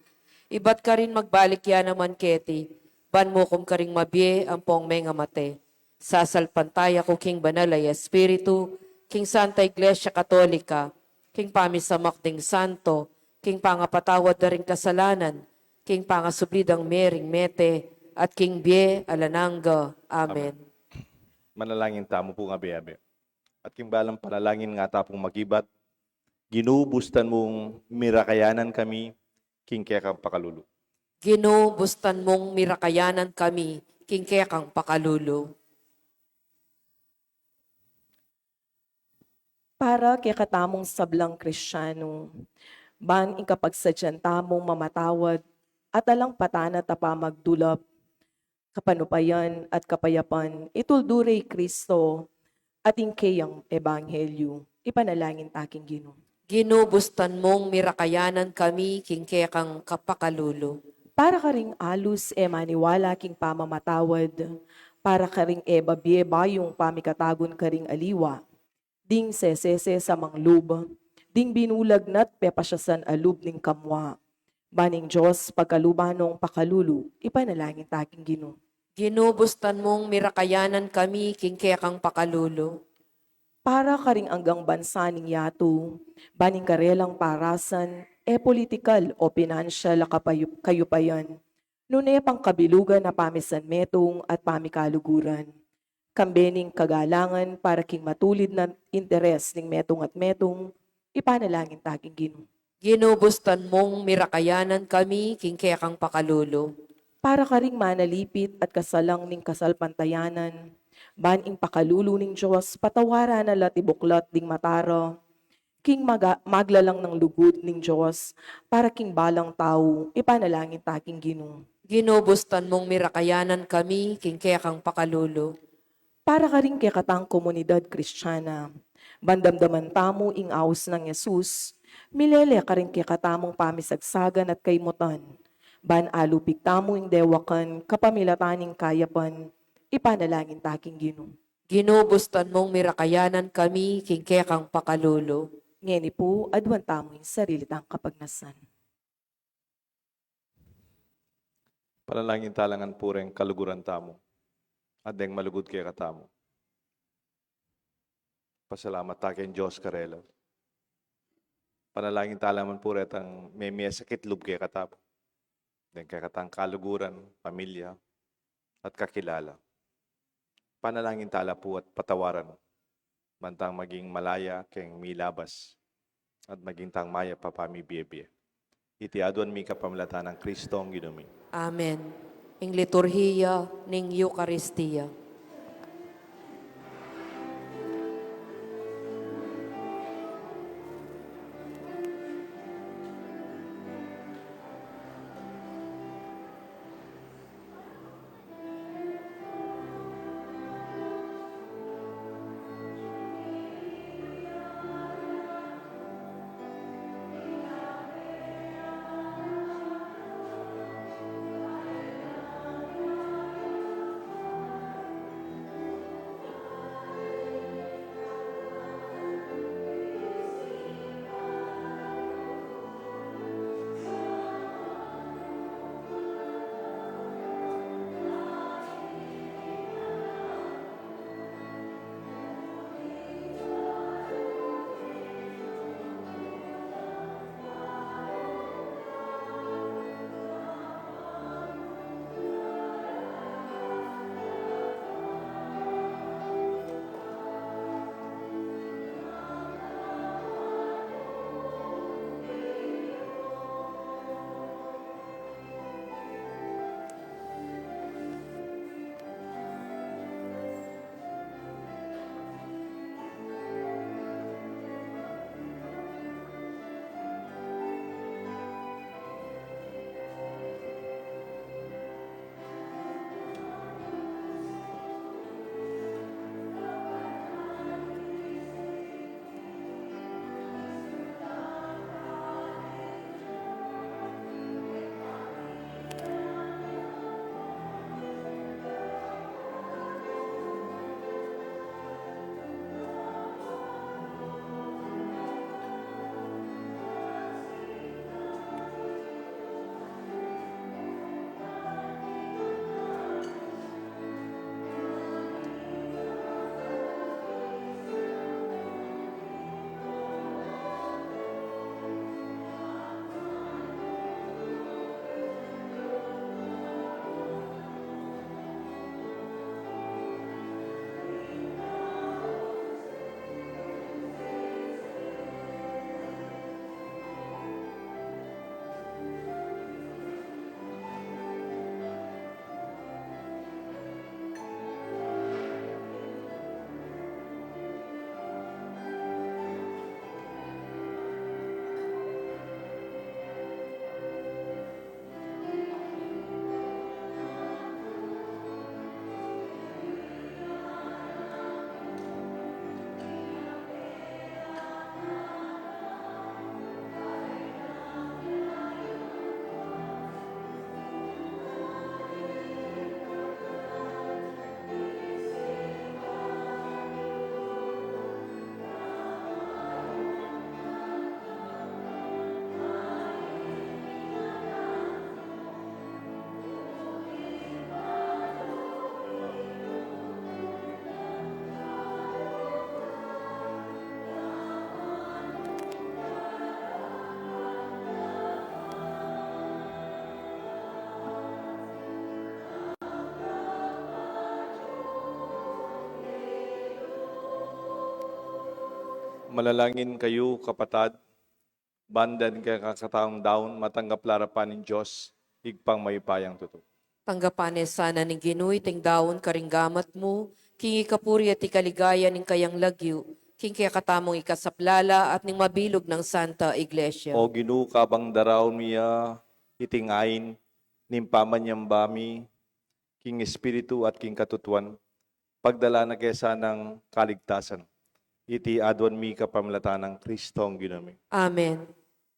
Speaker 1: Ibat ka rin magbalik yan naman keti, ban mo kum ka ring mabye, ang pong may nga mate. Sasalpantaya ko king banalay Espiritu, king Santa Iglesia Katolika, king pamisamak ding santo, king pangapatawad na ring kasalanan, king pangasublidang mering mete, at king bie alananga. Amen.
Speaker 6: Manalangin tamo po nga biyabe. At king balang panalangin nga tapong magibat, ginubustan mong mirakayanan kami, king kaya kang pakalulu.
Speaker 1: Ginoo, bustan mong mirakayanan kami, king kaya kang pakalulo.
Speaker 5: Para kay katamong sablang Kristiyano, ban ikapagsadyan tamong mamatawad at alang patana tapa magdulap, kapanupayan at kapayapan, itulduray Kristo at ingkayang ebanghelyo. Ipanalangin taking Ginoo.
Speaker 1: Ginubustan mong mirakayanan kami, king kaya kang kapakalulo.
Speaker 5: Para ka ring alus maniwala king pamamatawad, para karing eba bieba yung pamikatagon karing aliwa, ding sesese sa manglub, ding binulagnat pepasyasan alub ning kamwa. Baning Diyos pagkalubanong pakalulu, ipanalangin taking Ginoo.
Speaker 1: Ginubustan mong mirakayanan kami, king kaya kang pakalulo.
Speaker 5: Para karing anggang bansa ning yato, baning karelang parasan, politikal o pinansyal kayupayan, nunay pang kabilugan na pamisan metong at pamikaluguran. Kambening kagalangan para king matulid na interes ning metong at metong, ipanalangin taking Ginoo.
Speaker 1: Ginubustan mong mirakayanan kami, king kaya kang pakalulo.
Speaker 5: Para karing manalipit at kasalang ning kasalpantayanan, baning pakalulo ning Diyos, patawaran na latibuklat ding matara, king maglalang ng lugod ning Diyos, para king balang tao, ipanalangin taking Ginoo.
Speaker 1: Ginubustan mong mirakayanan kami, king kaya kang pakalulo.
Speaker 5: Para ka rin katang komunidad Kristiyana, bandamdaman tamo ing aos ng Yesus, milele ka rin katamong pamisagsagan at kaimutan, ban alupig tamo ing dewakan, kapamilataning kayapan, ipanalangin taking Ginoo.
Speaker 1: Ginubustan mong mirakayanan kami, king kaya kang pakalulo.
Speaker 5: Ngeni po, adwan tamo ing sarili tang kapagnasan.
Speaker 6: Panalangin talangan pureng kaluguran tamo. At deng malugod kaya katamo. Pasalamat takin Diyos karela. Panalangin talaman puret ang may sakit lub kaya katamo. Deng kaya katang kaluguran, pamilya, at kakilala. Panalangin tala po at patawaran. Mantang maging malaya keng milabas. At maging tang maya papami biye. Iti aduan mi kapamilatan ng Kristo ang ginumi.
Speaker 1: Amen. Ing liturhiya ning Eucharistia.
Speaker 6: malalangin kayo, kapatad, bandan kaya kakataong daon, matanggap larapan ng Diyos, igpang mayupayang totoo.
Speaker 1: Tanggapan sana ning Ginuy ting daon karinggamat mo, king ikapuri at ikaligaya ning kayang lagyo, king kaya katamong ikasaplala at ning mabilog ng Santa Iglesia.
Speaker 6: O Ginoo kabang daraw miya, itingain, nimpaman niyang bami, king espiritu at king katutuan, pagdala na kesa ng kaligtasan. Iti adwan mi kapamlatan ng Kristong ginami.
Speaker 1: Amen.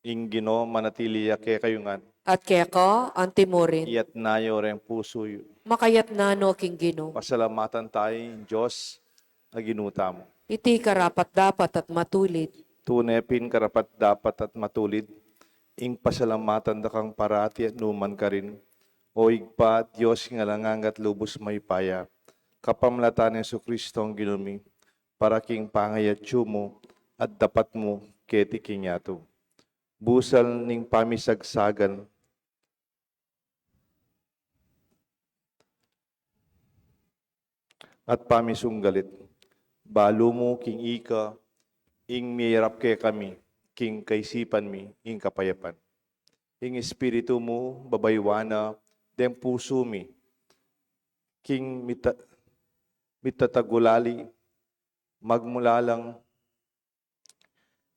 Speaker 6: Ing Ginoo manatili ke kayungan,
Speaker 1: At kaya ka, antimorin,
Speaker 6: iyat nayo reng puso yu.
Speaker 1: makayat nano king Gino.
Speaker 6: Pasalamatan tayo, Diyos, na ginuta mo.
Speaker 1: Iti karapat dapat at matulid.
Speaker 6: Tunepin karapat dapat at matulid, ing pasalamatan da kang parati at numan ka rin. O igpa, Diyos nga langangat lubos may paya, kapamlatan ng Kristong ginumi, para king pangayat mo at dapat mo keti kinyato. Busal ning pamisagsagan, at pamisunggalit, balo mo king ika, ing miyarap ke kami, king kaisipan mi, ing kapayapan. Ing espiritu mo, babaywana, dem puso mi, king mitatagulali, magmula lang,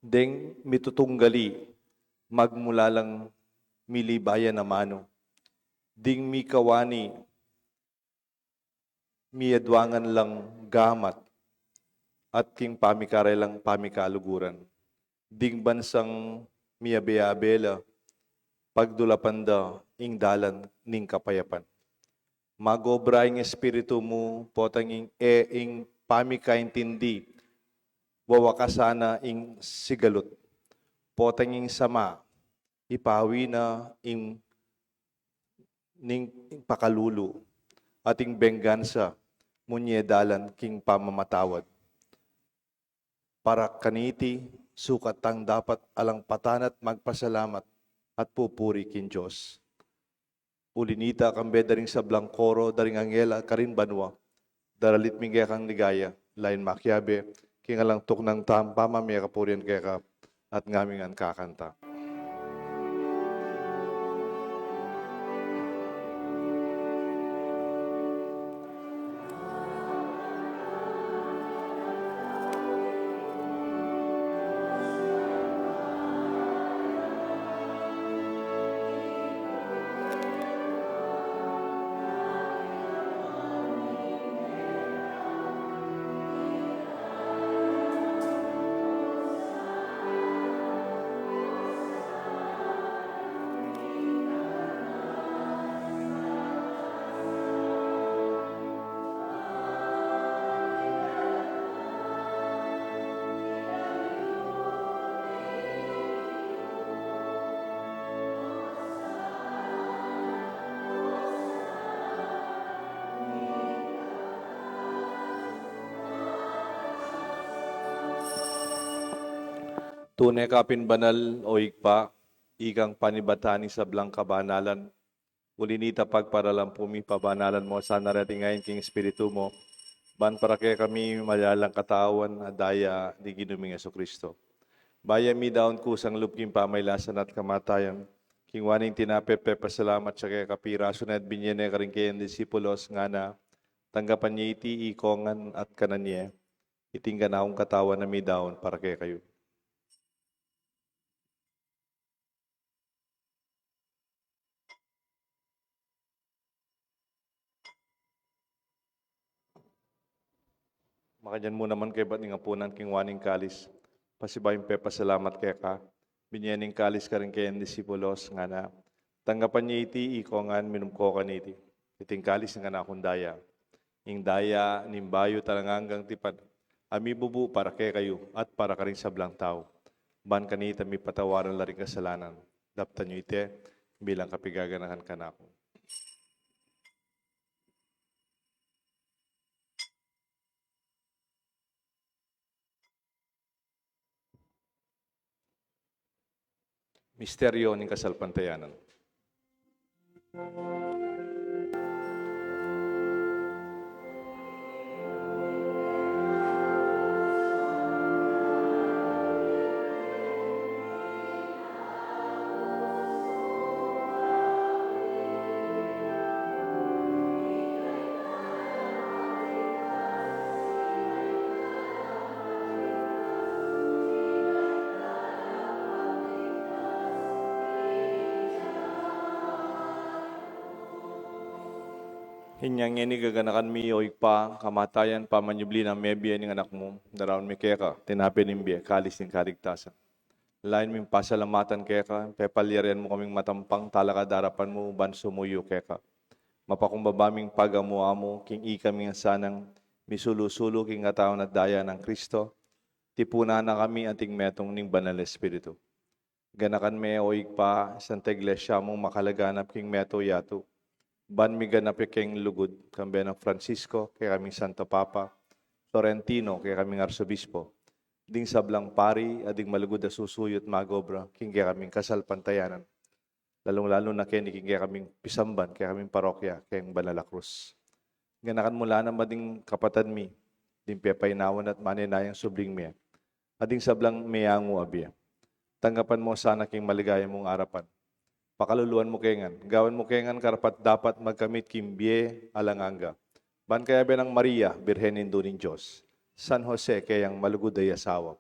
Speaker 6: deng mitutunggali, magmula lang milibaya na mano, ding mikawani, miyadwangan lang gamat, at king pamikarelang pamikaluguran. Ding bansang miyabeabela, pagdulapanda, ing dalan, ning kapayapan. Magobra ing espiritu mo, potang ing pamikaintindi, wawakasana ing sigalot. Potang ing sama, ipawi na ing ning pakalulu, ating benggansa, munyedalan king pamamatawad. Para kaniti, sukat tang dapat alang patanat magpasalamat at pupuri kin Diyos. Ulinita kang bedaring sa blangkoro, daring angela, karin banwa, daralit mingga kang ligaya, lain makyabe, king alang tuk ng tampama, may kapurian kaya ka, at ngaming ang kakanta. Tunay kapin banal o igpa, ikang panibatani sa blang kabanalan. Ulinita pagparalang pumipabanalan mo, sana natin ngayon king espiritu mo. Ban para kaya kami malalang katawan, adaya di ginuming Kristo. Baya mi daon kusang lupking pamaylasan at kamatayan. King waning tinapepe pasalamat siya kaya kapiraso na at binyene ka rin kayang disipulos nga na tanggapan niya iti ikongan at kananye. Itinggan akong katawan na mi daon para kaya kayo. Makanyan mo naman kay ba't nga punan king waning kalis. Pasibayong pepa salamat kaya ka. Binyaning kalis ka rin kaya disipulos nga na. Tanggapan niya iti ikongan minumko ka niti. Iting kalis nga na akong daya. Ing daya nimbayo talanganggang tipan. Ami bubu para kaya kayo at para ka rin sa blang tao. Ban kanita mi patawaran la rin kasalanan. Daptan niyo ite bilang kapigaganahan ka na ako. Misteryo ng kasalpantayanan. Hinyang ini gaganakan mi o pa, kamatayan pa manyubli na mebiya ng anak mo, daraon mi keka, tinapin nimbiya, kalis ng kaligtasan. Lain mi pasalamatan keka, pepalyarian mo kaming matampang, talaka darapan mo, banso mo yu keka. Mapakumbabaming pagamuamo, king ikami nga sanang, misulusulo king ataon at daya ng Kristo, tipuna na kami ating metong ning banal na Espiritu. Ganakan me o pa, Santa Iglesia mong makalaganap king meto yato, ban mi ganap king lugod, kambe ng Francisco, kay kaming Santo Papa, Florentino, kay kaming Arsobispo, ding sablang pari, ading malugod na susuyot magobra, king kay kaming kasal pantayanan. Lalong-lalo na kay kay kaming pisamban, kay kaming parokya, kay Banala Cruz. Ganakan mula na mading kapatad mi, din pepainawan at maninayang subling mi, ading sablang mayangu abya. Tanggapan mo sana king maligaya mong arapan. Pakaluluan mo kengan. Gawan mo kengan karapat dapat magkamit kimbye alanganga. Ban kaya benang Maria, Birhen Indo ning Diyos. San Jose kayang malugod ay asawa.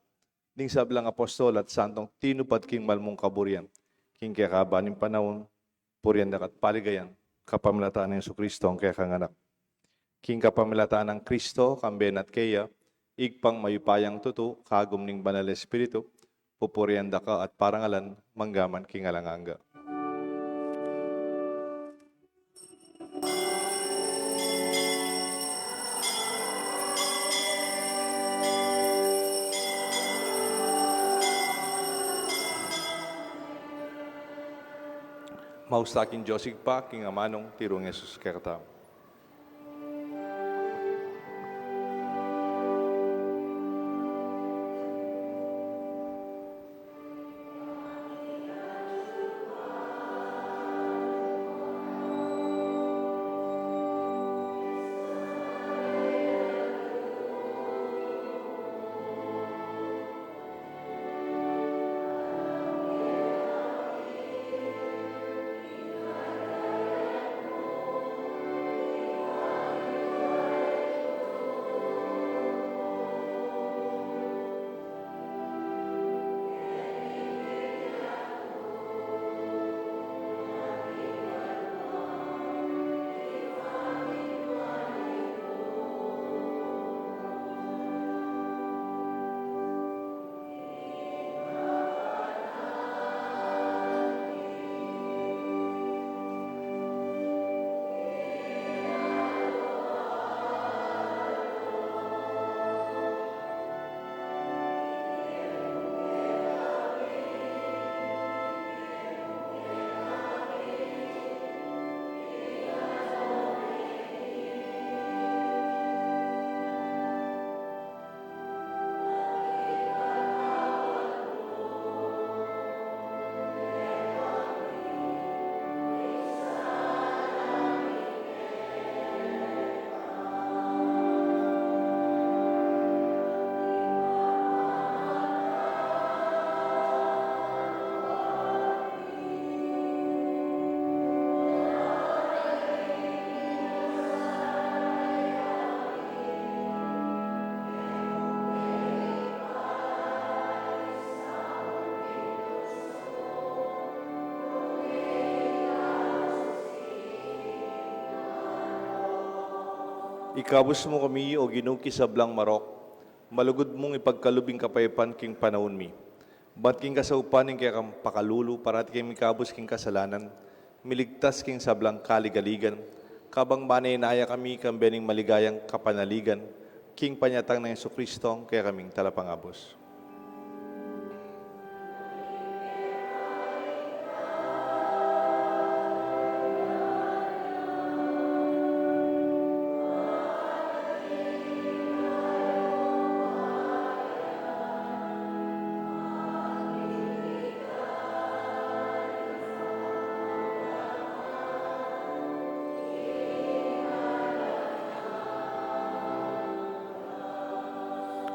Speaker 6: Ding sablang apostol at santong tinupad king malmong kaburian. King kaya kabaning panahon, purian dakat paligayan, kapamalataan ng Kristo ang kaya kanganak. King kapamalataan ng Kristo, kamben at kaya, igpang mayupayang tuto, kagum ning banal na Espiritu, pupurian daka at parangalan, manggaman king alanganga. Maustaking Josig pa, king amanong tirong Jesus kertam. Ikabos mo kami o ginuki sa blang marok, malugod mong ipagkalubing kapaypan king panahon mi. Ba't king kasaupanin kaya kang pakalulu, parati king mikabos king kasalanan, miligtas king sablang kaligaligan, kabang manay-naya kami kang bening maligayang kapanaligan, king panyatang ng Jesucristo, kaya kaming talapangabos.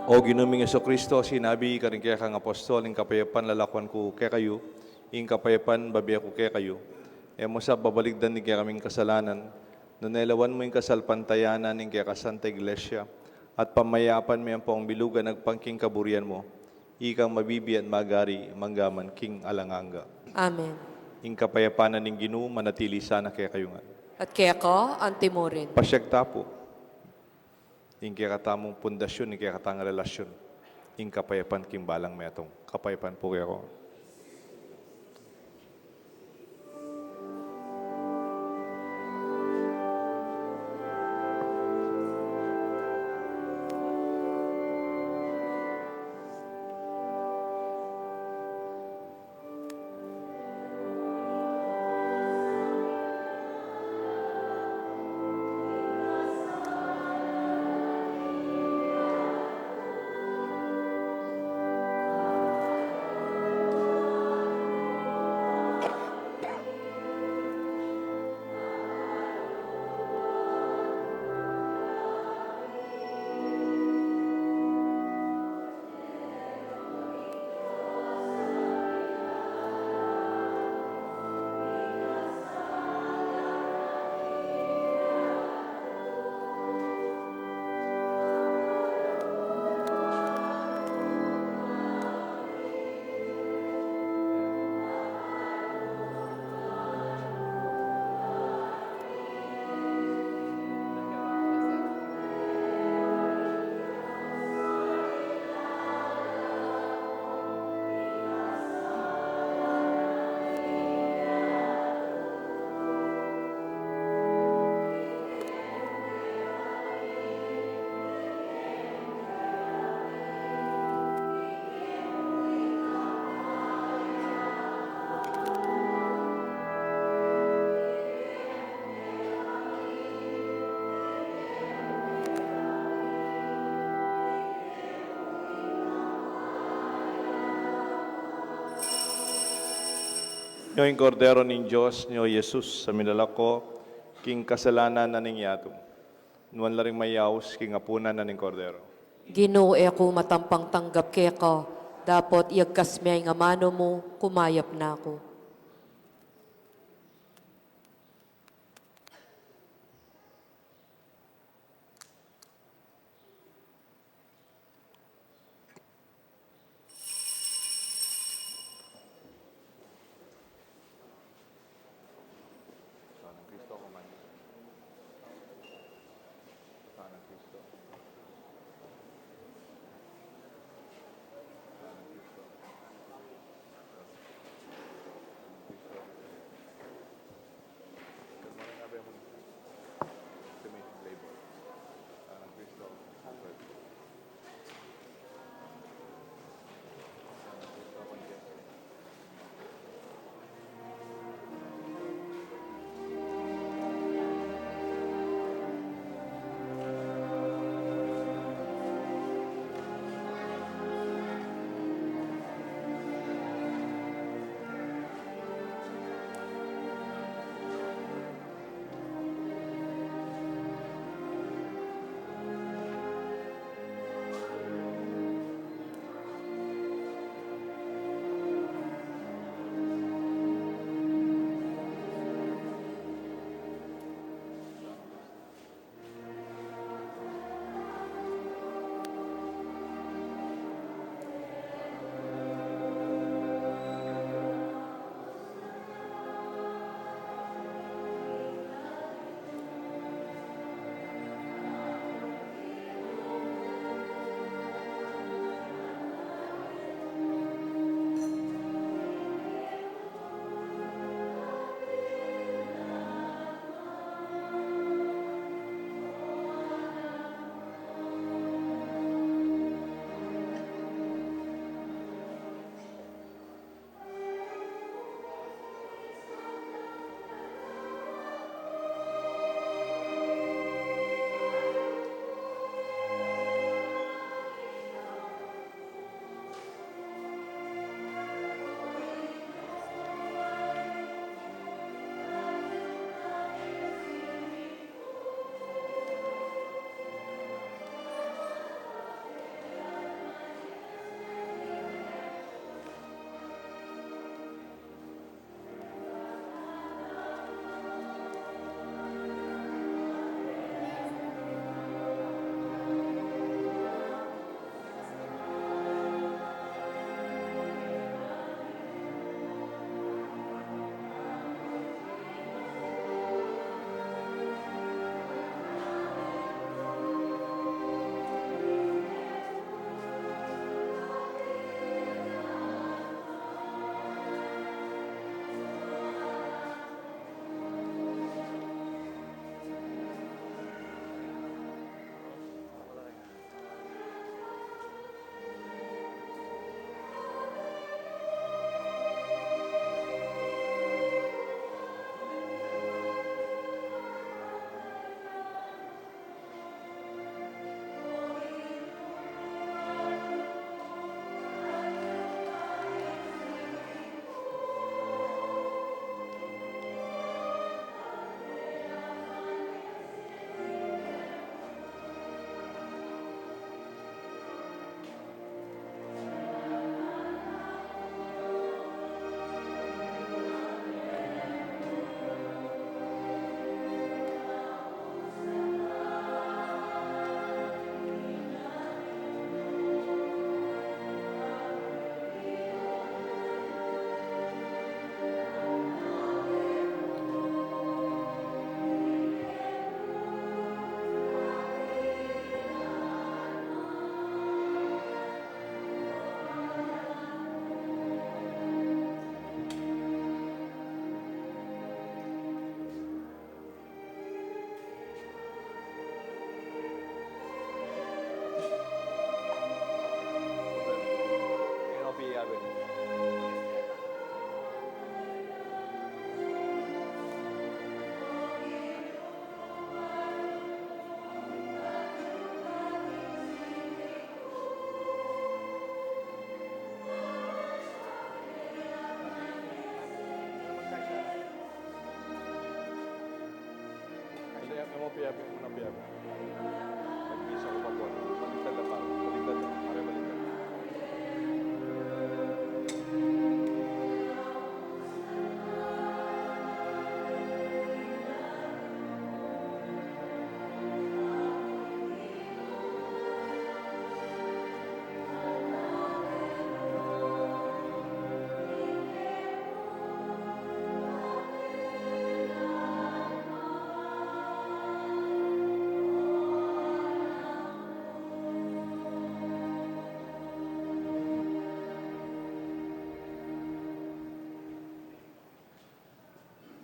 Speaker 6: O ginuming Jesucristo, sinabi ka rin kaya kang apostol, ing kapayapan lalakwan ko kaya kayo, ing kapayapan babiya ko kaya kayo. E mo sa babaligdan ni kaya kaming kasalanan, nunelawan mo ing kasalpantayanan ing kaya kasanta iglesia, at pamayapan mo yung pong bilugan nagpangking kaburian mo, ikang mabibi at magari, manggaman, king alanganga.
Speaker 1: Amen.
Speaker 6: Ing kapayapanan ning Ginoo manatili sana kaya kayo nga.
Speaker 1: at kaya ka antimurin.
Speaker 6: Pasyag tapo. Ing kaya katamong pundasyon, ing kaya katang relasyon. Ing kapayapan kimbalang metong. Kapayapan po kaya ko. Nyo yung kordero ng Diyos, nyo Jesus, sa minalako, king kasalanan na ning yato. Nuwan laring mayaws, king apunan na ning kordero.
Speaker 1: Ginoo ako matampang tanggap kaya ka, dapat iagkas miyay nga mano mo, kumayap na ako.
Speaker 2: piyabi muna, piyabi. Mag-misa ko pa po. Baliktad na pa. Baliktad na. Pare, baliktad.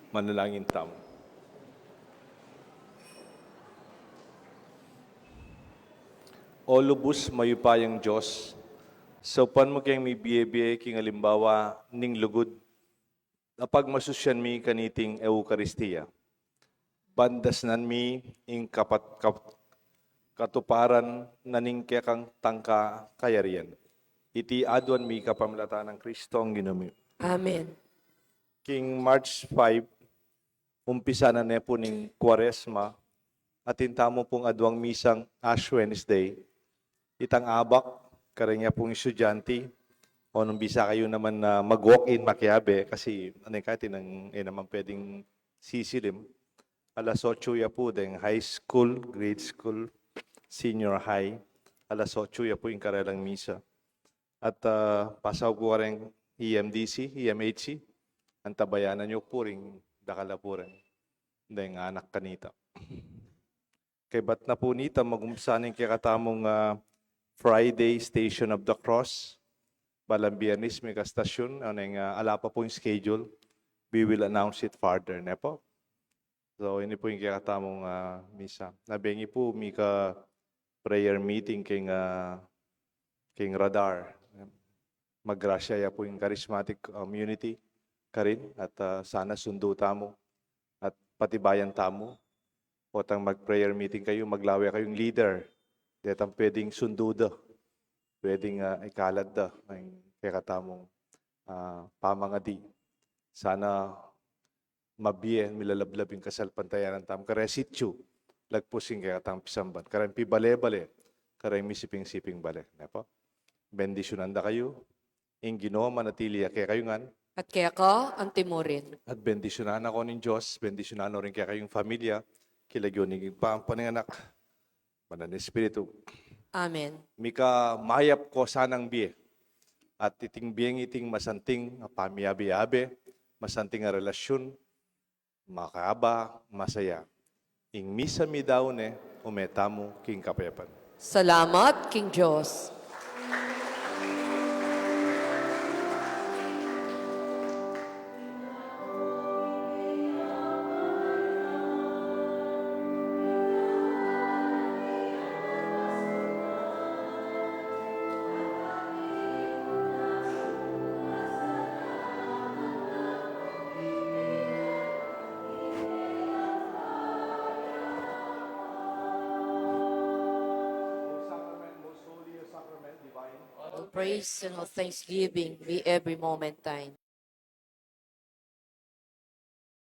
Speaker 2: Manalangin tamo. O lubos mayupayang Diyos, sa upan mo kayang may biye-biye king alimbawa ning lugod, apag masusyan mi kaniting Eukaristiya. Bandasnan mi ing katuparan naning kang tangka kayarian. Iti adwan mi kapamlatan ng Kristo ang ginumi.
Speaker 1: Amen.
Speaker 2: King March 5, umpisa na po ning Kwaresma, at intamo pong adwang misang Ash Wednesday, itang abak, karanya pong estudyante, o nung bisa kayo naman na mag-walk-in makiabe, kasi kahit naman pwedeng sisilim, alas 8 ya po, deng high school, grade school, senior high, alas 8 ya po yung karelang misa. At pasaw ko rin EMDC, EMHC, ang tabayanan nyo po rin dakalapuran. Dahil anak kanita. Kay ba't na po nita, magumsaning kay katamong Friday Station of the Cross. Balang Biyernes may kastasyon. Ala pa po yung schedule. We will announce it further. Ne po? So, ini po yung kay katamong misa. Nabengi po, may ka prayer meeting king Radar. Maggrasya ya po yung charismatic community karin at sana sundo tamo at patibayan tamo. O tang mag-prayer meeting kayo, maglawe kayong leader. Detang pwedeng sundo da. Pwedeng ikalad da. Ang kakatamong pamangadi. Sana mabiyen, milalablab yung kasalpantayanan tam. Kare sityo, lagpusing kakatang pisamban. Kare pibale-bale. Kare misiping-siping bale. Nepo? Bendisyonan da kayo. Ing Ginoo manatili kaya kayo ngan.
Speaker 1: At kaya ka, ang timurin.
Speaker 2: At bendisyonan ako ng Diyos. Bendisyonan rin kaya kayong familia. Kilagyo ni panganak. Manan Espiritu.
Speaker 1: Amen.
Speaker 2: Mika mayap ko sanang biye. At iting biyeng iting masanting pamiyabi-yabi. Masanting nga relasyon. Makaba, masaya. Ing misa mi daw ne, umetamo king kapayapan.
Speaker 1: Salamat, King Diyos. All praise and all thanksgiving be every moment thine.